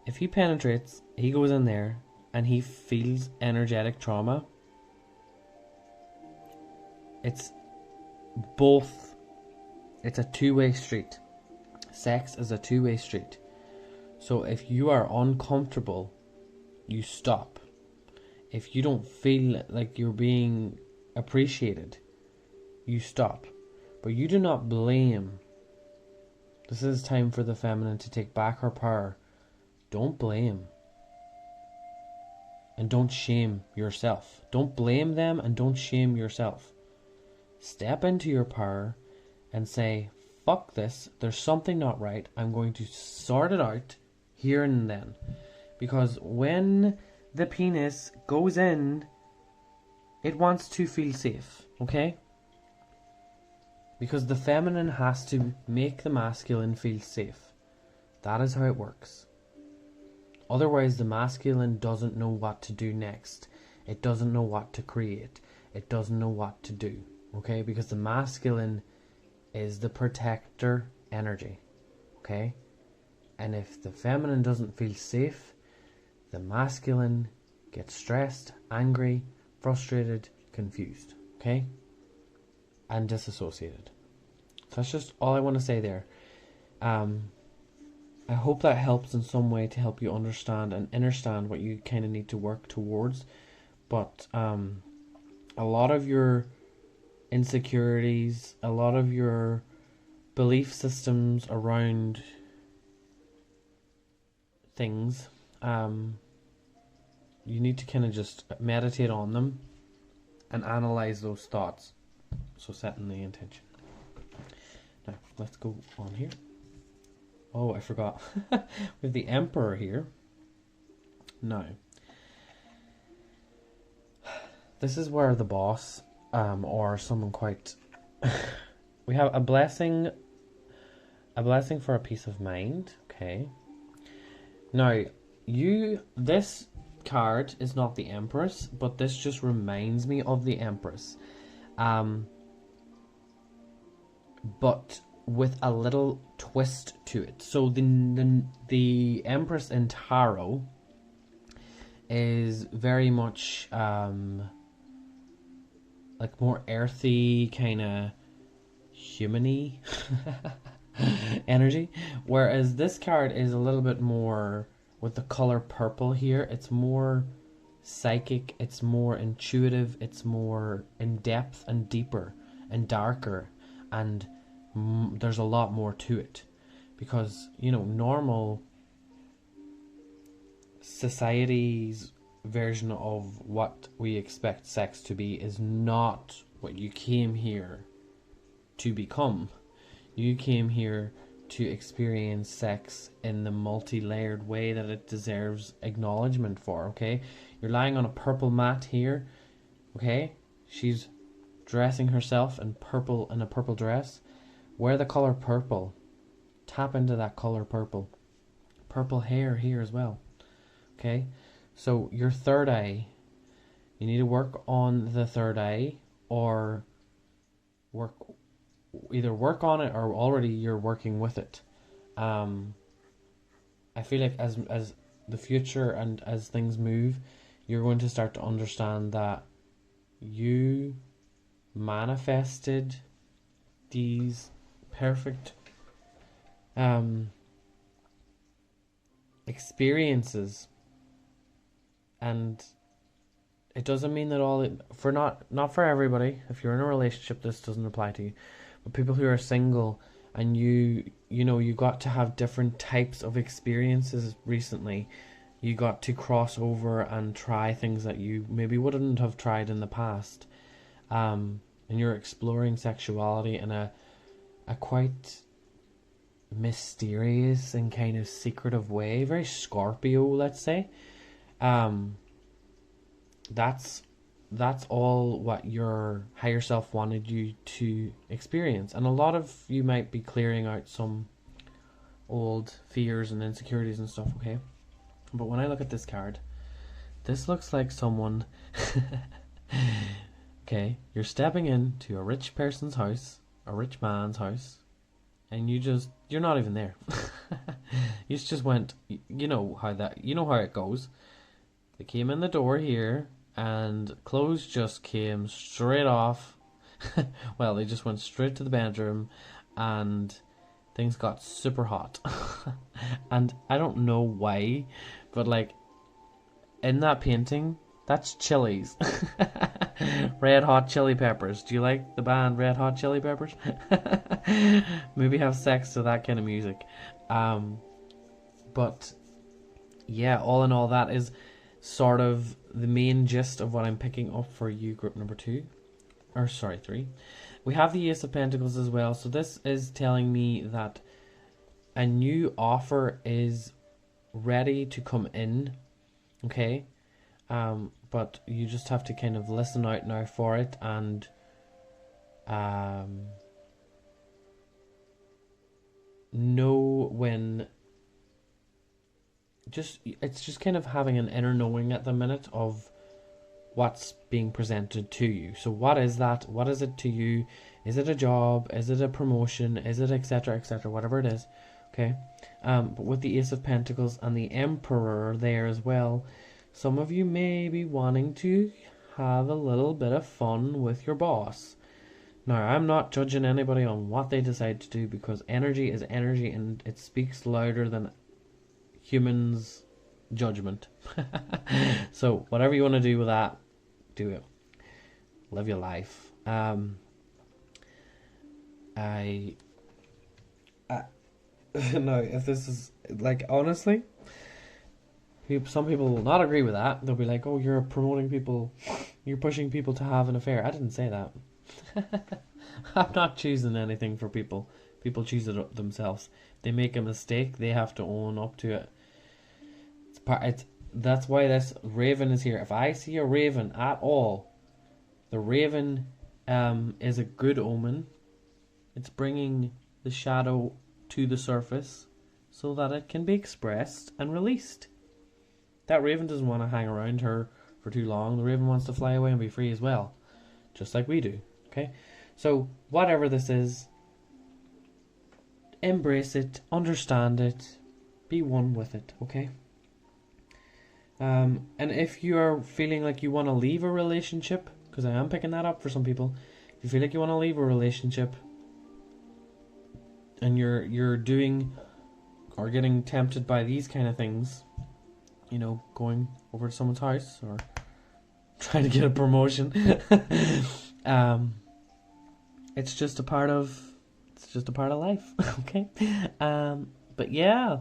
if he penetrates, he goes in there and he feels energetic trauma. It's a two-way street. Sex is a two-way street. So if you are uncomfortable, you stop. If you don't feel like you're being appreciated, you stop. But you do not blame. This is time for the feminine to take back her power. Don't blame. And don't shame yourself. Don't blame them and don't shame yourself. Step into your power and say, fuck this, there's something not right, I'm going to sort it out here and then. Because when the penis goes in, it wants to feel safe, okay? Because the feminine has to make the masculine feel safe. That is how it works. Otherwise, the masculine doesn't know what to do next. It doesn't know what to create. It doesn't know what to do, okay? Because the masculine is the protector energy, okay? And if the feminine doesn't feel safe, the masculine gets stressed, angry, frustrated, confused, okay? And disassociated. So that's just all I want to say there. I hope that helps in some way to help you understand and understand what you kind of need to work towards. But a lot of your insecurities, a lot of your belief systems around things, you need to kind of just meditate on them and analyze those thoughts. So setting the intention. Now let's go on here. Oh, I forgot. We have the Emperor here. Now, this is where the boss, or someone quite... we have a blessing for a peace of mind. Okay. Now, this card is not the Empress, but this just reminds me of the Empress. But with a little twist to it. So the Empress in Tarot is very much like more earthy, kind of human-y energy, whereas this card is a little bit more with the color purple here. It's more psychic, it's more intuitive, it's more in depth and deeper and darker, and there's a lot more to it, because you know, normal society's version of what we expect sex to be is not what you came here to become. You came here to experience sex in the multi-layered way that it deserves acknowledgement for, okay? You're lying on a purple mat here, okay? She's dressing herself in purple, in a purple dress. Wear the color purple. Tap into that color purple. Purple hair here as well, okay? So your third eye, you need to work on the third eye, or either work on it or already you're working with it. I feel like as the future and as things move, you're going to start to understand that you manifested these perfect experiences, and it doesn't mean that not for everybody. If you're in a relationship, this doesn't apply to you, but people who are single and you know, you got to have different types of experiences recently. You got to cross over and try things that you maybe wouldn't have tried in the past, and you're exploring sexuality in a quite mysterious and kind of secretive way, very Scorpio, let's say. That's all what your higher self wanted you to experience. And a lot of you might be clearing out some old fears and insecurities and stuff, okay? But when I look at this card, this looks like someone okay, you're stepping into a rich person's house, a rich man's house, and you're not even there. You just went, you know how it goes. They came in the door here, and clothes just came straight off. Well, they just went straight to the bedroom, and things got super hot. And I don't know why, but like, in that painting, that's chilies. Red Hot Chili Peppers. Do you like the band Red Hot Chili Peppers? Maybe have sex to that kind of music. But yeah, all in all, that is sort of the main gist of what I'm picking up for you, group number 3. We have the Ace of Pentacles as well. So this is telling me that a new offer is ready to come in, okay? But you just have to kind of listen out now for it, and know when. It's just kind of having an inner knowing at the minute of what's being presented to you. So what is that? What is it to you? Is it a job? Is it a promotion? Is it etc, whatever it is, okay? But with the Ace of Pentacles and the Emperor there as well, some of you may be wanting to have a little bit of fun with your boss. Now, I'm not judging anybody on what they decide to do, because energy is energy and it speaks louder than humans' judgment. So whatever you want to do with that, do it. Live your life. No, if this is like, honestly, some people will not agree with that. They'll be like, oh, you're promoting people, you're pushing people to have an affair. I didn't say that. I'm not choosing anything for people. People choose it themselves. If they make a mistake, they have to own up to it. That's why this raven is here. If I see a raven at all, the raven is a good omen. It's bringing the shadow to the surface so that it can be expressed and released. that raven doesn't want to hang around her for too long. The raven wants to fly away and be free as well, just like we do. Okay, so whatever this is, embrace it, understand it, be one with it. Okay. And if you are feeling like you want to leave a relationship, because I am picking that up for some people, if you feel like you want to leave a relationship and you're doing or getting tempted by these kind of things, you know, going over to someone's house or trying to get a promotion, it's just a part of life. Okay. But yeah,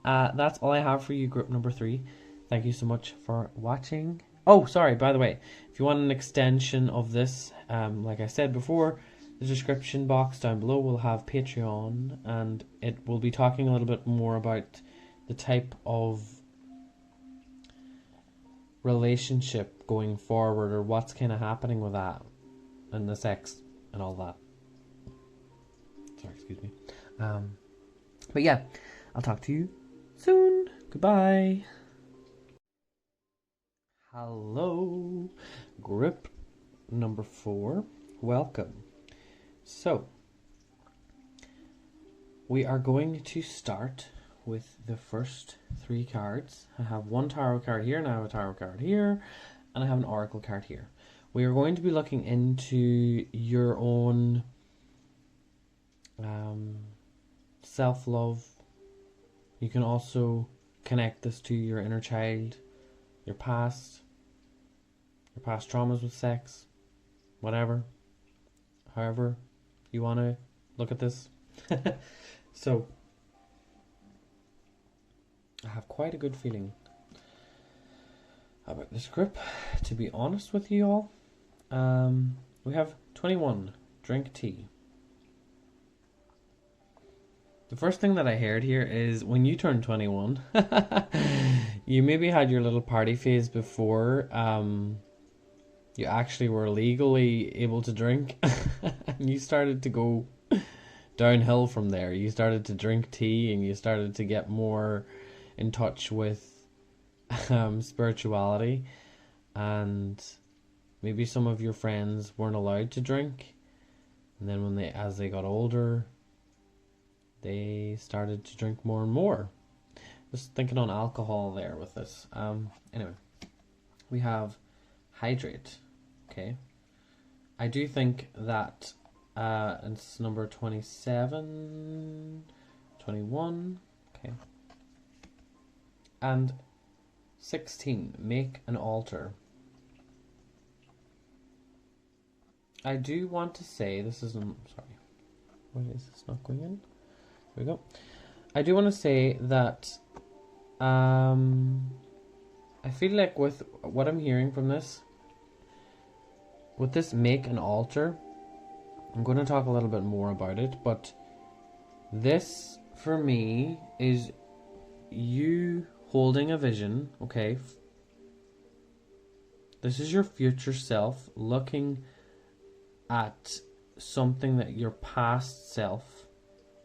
that's all I have for you, group number 3. Thank you so much for watching. Oh, sorry, by the way, if you want an extension of this, like I said before, the description box down below will have Patreon, and it will be talking a little bit more about the type of relationship going forward, or what's kind of happening with that, and the sex, and all that. Sorry, excuse me. But yeah, I'll talk to you soon. Goodbye. Hello, group number 4. Welcome. So, we are going to start with the first 3 cards. I have one tarot card here, and I have a tarot card here, and I have an oracle card here. We are going to be looking into your own self-love. You can also connect this to your inner child, your past traumas with sex, whatever, however you want to look at this. So, I have quite a good feeling about this group, to be honest with you all. We have 21, drink tea. The first thing that I heard here is when you turn 21, you maybe had your little party phase before you actually were legally able to drink. And you started to go downhill from there. You started to drink tea, and you started to get more in touch with spirituality. And maybe some of your friends weren't allowed to drink, and then as they got older, they started to drink more and more. Just thinking on alcohol there with this. Anyway, we have hydrate. Okay, I do think that it's number 27, 21, okay, and 16, make an altar. I do want to say, this is, sorry, why is this not going in? There we go. I do want to say that I feel like with what I'm hearing from this, with this make an altar, I'm going to talk a little bit more about it, but this for me is you holding a vision, okay? This is your future self looking at something that your past self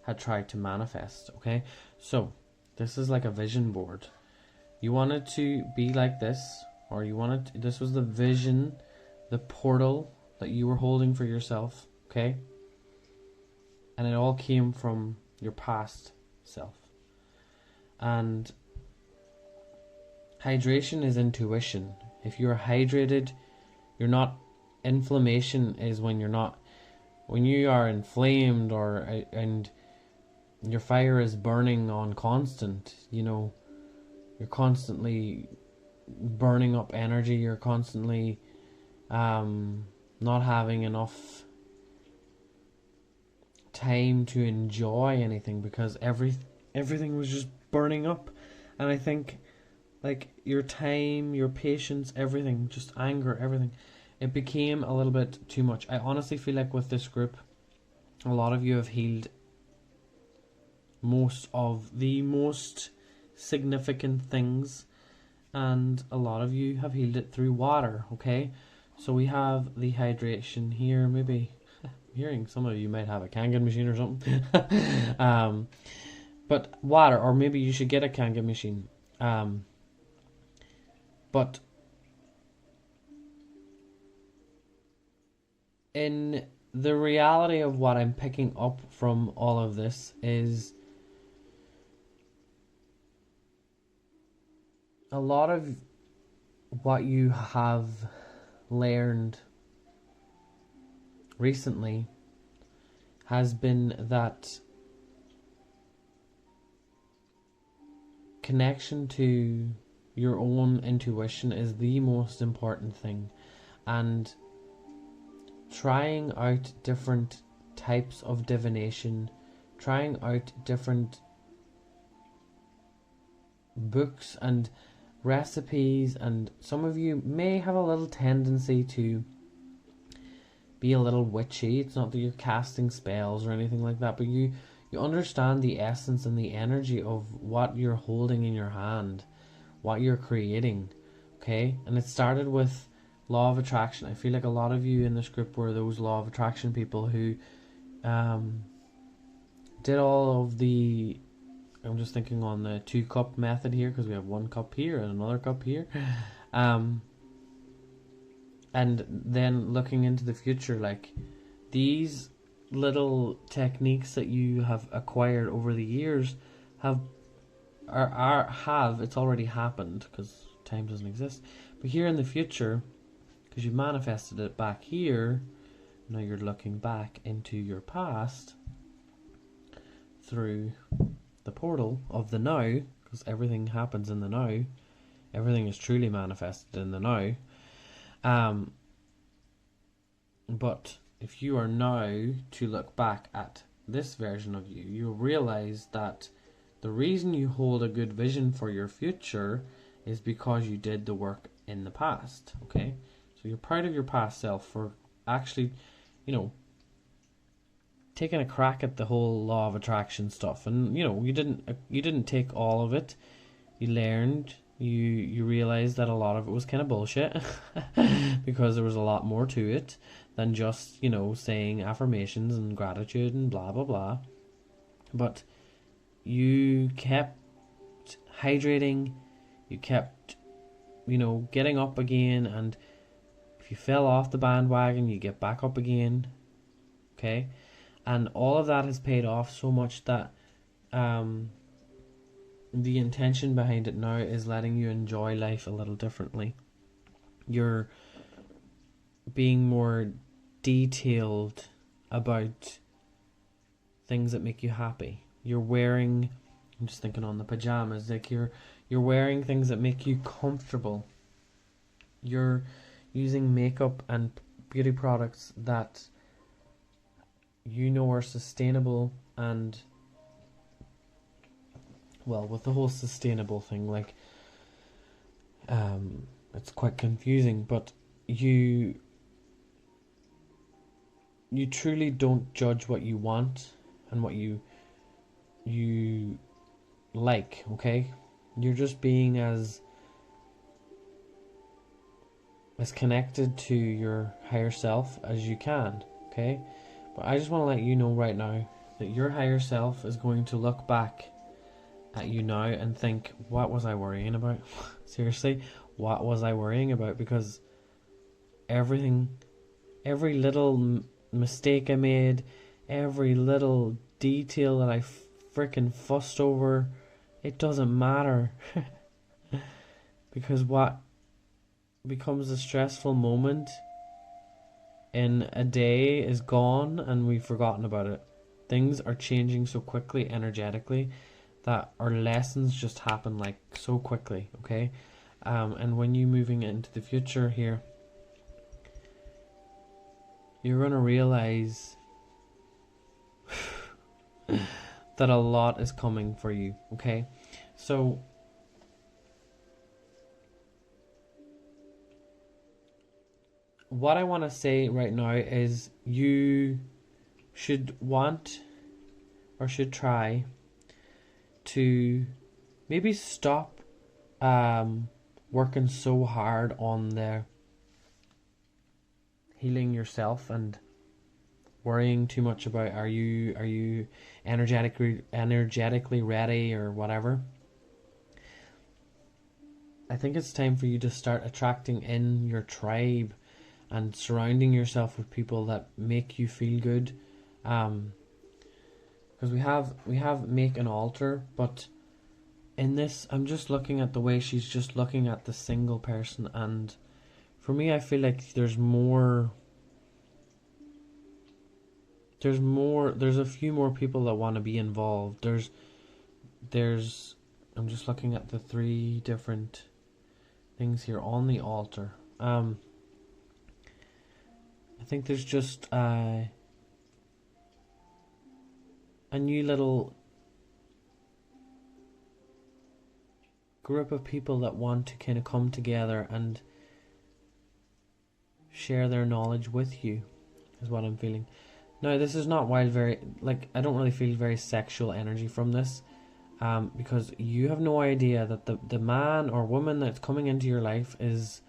had tried to manifest, okay? So this is like a vision board. You wanted to be like this, or this was the vision, the portal that you were holding for yourself, okay? And it all came from your past self. And hydration is intuition. If you're hydrated, you're not. Inflammation is when you are inflamed, and your fire is burning on constant. You know, you're constantly burning up energy. You're constantly not having enough time to enjoy anything because everything was just burning up. And I think, like, your time, your patience, everything, just anger, everything, it became a little bit too much. I honestly feel like with this group, a lot of you have healed most of the most significant things, and a lot of you have healed it through water, okay? So we have the hydration here. Maybe I'm hearing some of you might have a Kangen machine or something. But water, or maybe you should get a Kangen machine. But in the reality of what I'm picking up from all of this is a lot of what you have learned recently has been that connection to your own intuition is the most important thing, and trying out different types of divination, trying out different books and recipes, and some of you may have a little tendency to be a little witchy. It's not that you're casting spells or anything like that, but you understand the essence and the energy of what you're holding in your hand, what you're creating, okay? And it started with law of attraction. I feel like a lot of you in this group were those law of attraction people who did all of the, I'm just thinking on the 2-cup method here, because we have 1 cup here and another cup here. And then looking into the future, like these little techniques that you have acquired over the years have it's already happened, because time doesn't exist. But here in the future, because you manifested it back here, now you're looking back into your past through the portal of the now, because everything happens in the now. Everything is truly manifested in the now. But if you are now to look back at this version of you, you'll realize that the reason you hold a good vision for your future is because you did the work in the past, okay? So you're proud of your past self for actually, taking a crack at the whole law of attraction stuff. And, you didn't take all of it. You learned, you realized that a lot of it was kind of bullshit because there was a lot more to it than just, saying affirmations and gratitude and blah, blah, blah. But you kept hydrating, you kept, getting up again, and if you fell off the bandwagon, you get back up again, okay? And all of that has paid off so much that the intention behind it now is letting you enjoy life a little differently. You're being more detailed about things that make you happy. You're wearing, I'm just thinking on the pajamas, like you're wearing things that make you comfortable. You're using makeup and beauty products that are sustainable, and well, with the whole sustainable thing, like it's quite confusing, but you truly don't judge what you want and what you like, okay? You're just being as connected to your higher self as you can, okay? But I just want to let you know right now that your higher self is going to look back at you now and think, what was I worrying about? Seriously, what was I worrying about? Because every little mistake I made, every little detail that I freaking fussed over, it doesn't matter. Because what becomes a stressful moment in a day is gone and we've forgotten about it. Things are changing so quickly energetically that our lessons just happen like so quickly, okay? And when you're moving into the future here, you're going to realize that a lot is coming for you, okay? So what I want to say right now is you should try to maybe stop working so hard on the healing yourself and worrying too much about are you energetically ready or whatever. I think it's time for you to start attracting in your tribe and surrounding yourself with people that make you feel good. Because we have make an altar, but in this, I'm just looking at the way she's just looking at the single person, and for me, I feel like there's a few more people that want to be involved. I'm just looking at the 3 different things here on the altar. I think there's just a new little group of people that want to kind of come together and share their knowledge with you, is what I'm feeling. Now, this is not I don't really feel very sexual energy from this, because you have no idea that the man or woman that's coming into your life is,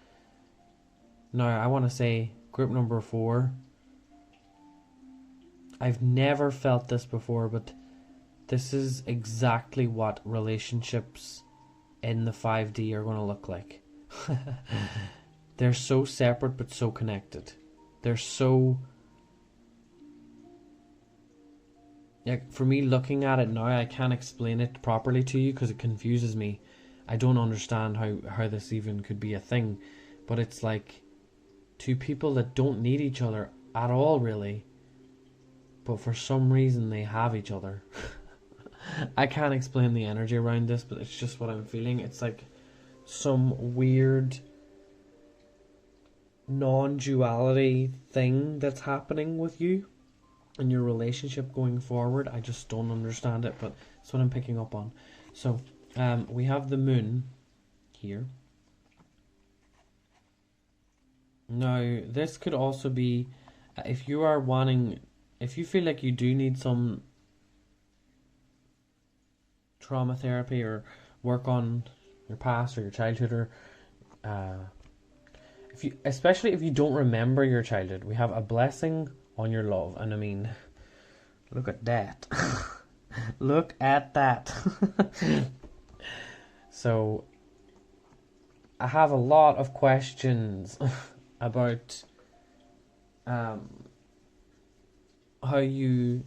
now I want to say group number 4. I've never felt this before, but this is exactly what relationships in the 5D are going to look like. They're so separate but so connected. They're so... Like, for me, looking at it now, I can't explain it properly to you because it confuses me. I don't understand how this even could be a thing. But it's like 2 people that don't need each other at all, really. But for some reason, they have each other. I can't explain the energy around this, but it's just what I'm feeling. It's like some weird non-duality thing that's happening with you in your relationship going forward. I just don't understand it, but that's what I'm picking up on. So we have the moon here. Now this could also be if you feel like you do need some trauma therapy or work on your past or your childhood, or especially if you don't remember your childhood, we have a blessing on your love. And I mean, look at that. Look at that. So I have a lot of questions about how you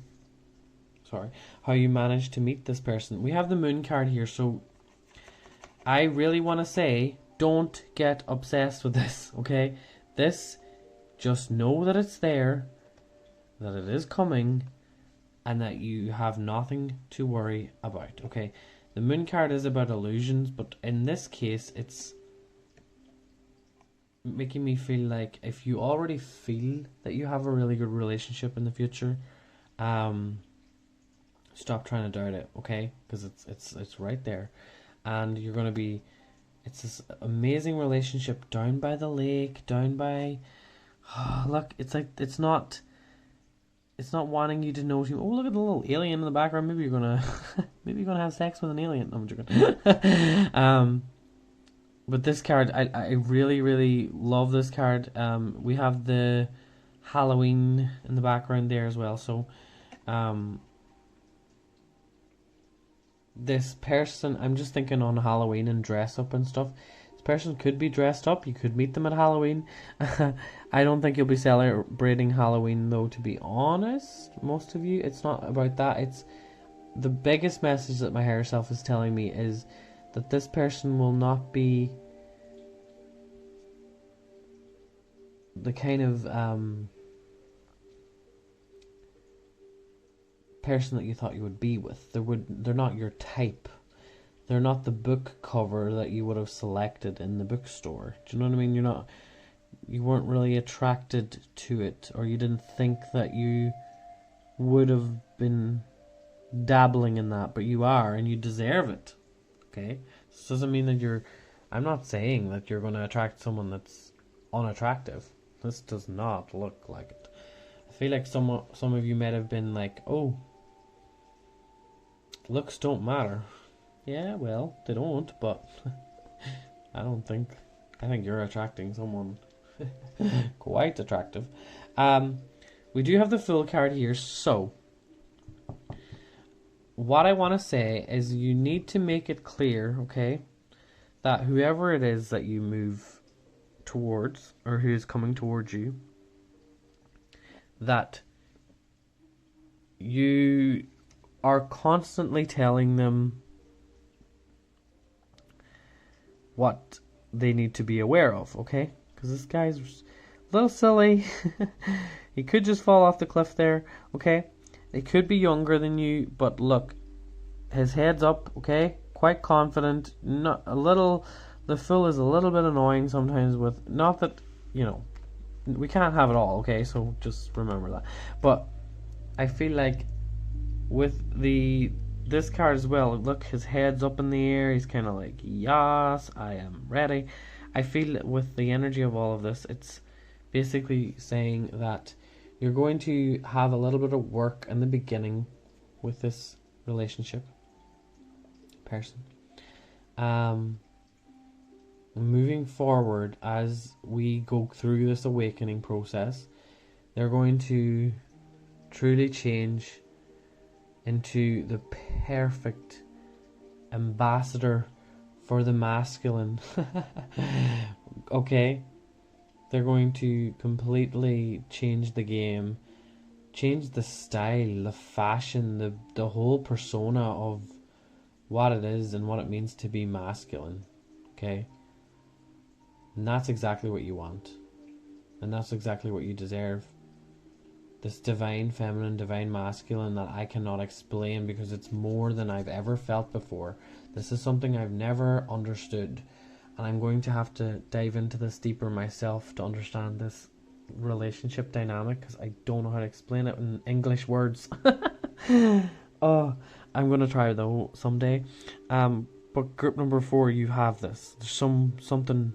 managed to meet this person. We have the moon card here, so I really want to say, don't get obsessed with this, okay? Just know that it's there, that it is coming, and that you have nothing to worry about, okay? The moon card is about illusions, but in this case, it's making me feel like if you already feel that you have a really good relationship in the future, stop trying to doubt it, okay? Because it's right there, and you're gonna be. It's this amazing relationship down by the lake, down by. Oh, look, it's like it's not wanting you to know. Oh, look at the little alien in the background. Maybe you're gonna have sex with an alien. No, I'm joking. But this card, I really, really love this card. We have the Halloween in the background there as well. So, this person, I'm just thinking on Halloween and dress up and stuff. This person could be dressed up. You could meet them at Halloween. I don't think you'll be celebrating Halloween though, to be honest. Most of you, it's not about that. It's the biggest message that my higher self is telling me is that this person will not be the kind of person that you thought you would be with. They're not your type. They're not the book cover that you would have selected in the bookstore. Do you know what I mean? You weren't really attracted to it, or you didn't think that you would have been dabbling in that, but you are, and you deserve it. Okay? This doesn't mean that I'm not saying that you're going to attract someone that's unattractive. This does not look like it. I feel like some of you might have been like, oh, looks don't matter. Yeah, well, they don't, but I think you're attracting someone quite attractive. We do have the Fool card here, so what I want to say is you need to make it clear, okay, that whoever it is that you move towards, or who is coming towards you, that you are constantly telling them what they need to be aware of, okay? Because this guy's a little silly. He could just fall off the cliff there, okay? He could be younger than you, but look, his head's up, okay? Quite confident. Not a little. The fool is a little bit annoying sometimes. With not that, you know, we can't have it all, okay? So just remember that. But I feel like with this card as well, look, his head's up in the air. He's kind of like, yes, I am ready. I feel that with the energy of all of this, it's basically saying that you're going to have a little bit of work in the beginning with this relationship person. Moving forward, as we go through this awakening process, they're going to truly change into the perfect ambassador for the masculine. Okay? They're going to completely change the game, change the style, the fashion, the whole persona of what it is and what it means to be masculine. Okay? And that's exactly what you want. And that's exactly what you deserve. This divine feminine, divine masculine that I cannot explain because it's more than I've ever felt before. This is something I've never understood. And I'm going to have to dive into this deeper myself to understand this relationship dynamic, because I don't know how to explain it in English words. Oh, I'm going to try though someday. But group number 4, you have this. There's something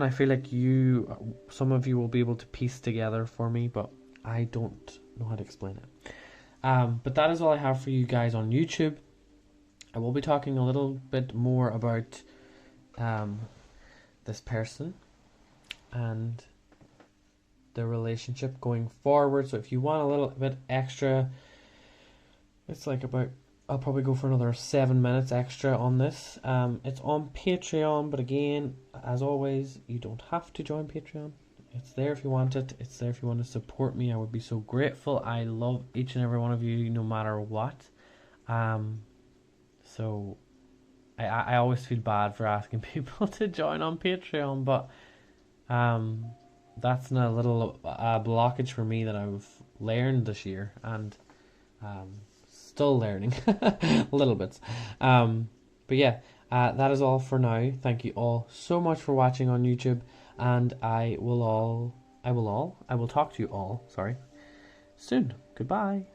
I feel like some of you will be able to piece together for me, but I don't know how to explain it. But that is all I have for you guys on YouTube. I will be talking a little bit more about this person and the relationship going forward. So if you want a little bit extra, it's like I'll probably go for another 7 minutes extra on this. It's on Patreon, but again, as always, you don't have to join Patreon. It's there if you want it. It's there if you want to support me. I would be so grateful. I love each and every one of you, no matter what. So I always feel bad for asking people to join on Patreon, but that's a little blockage for me that I've learned this year, and still learning little bits. But yeah, that is all for now. Thank you all so much for watching on YouTube, and I will talk to you all, soon. Goodbye.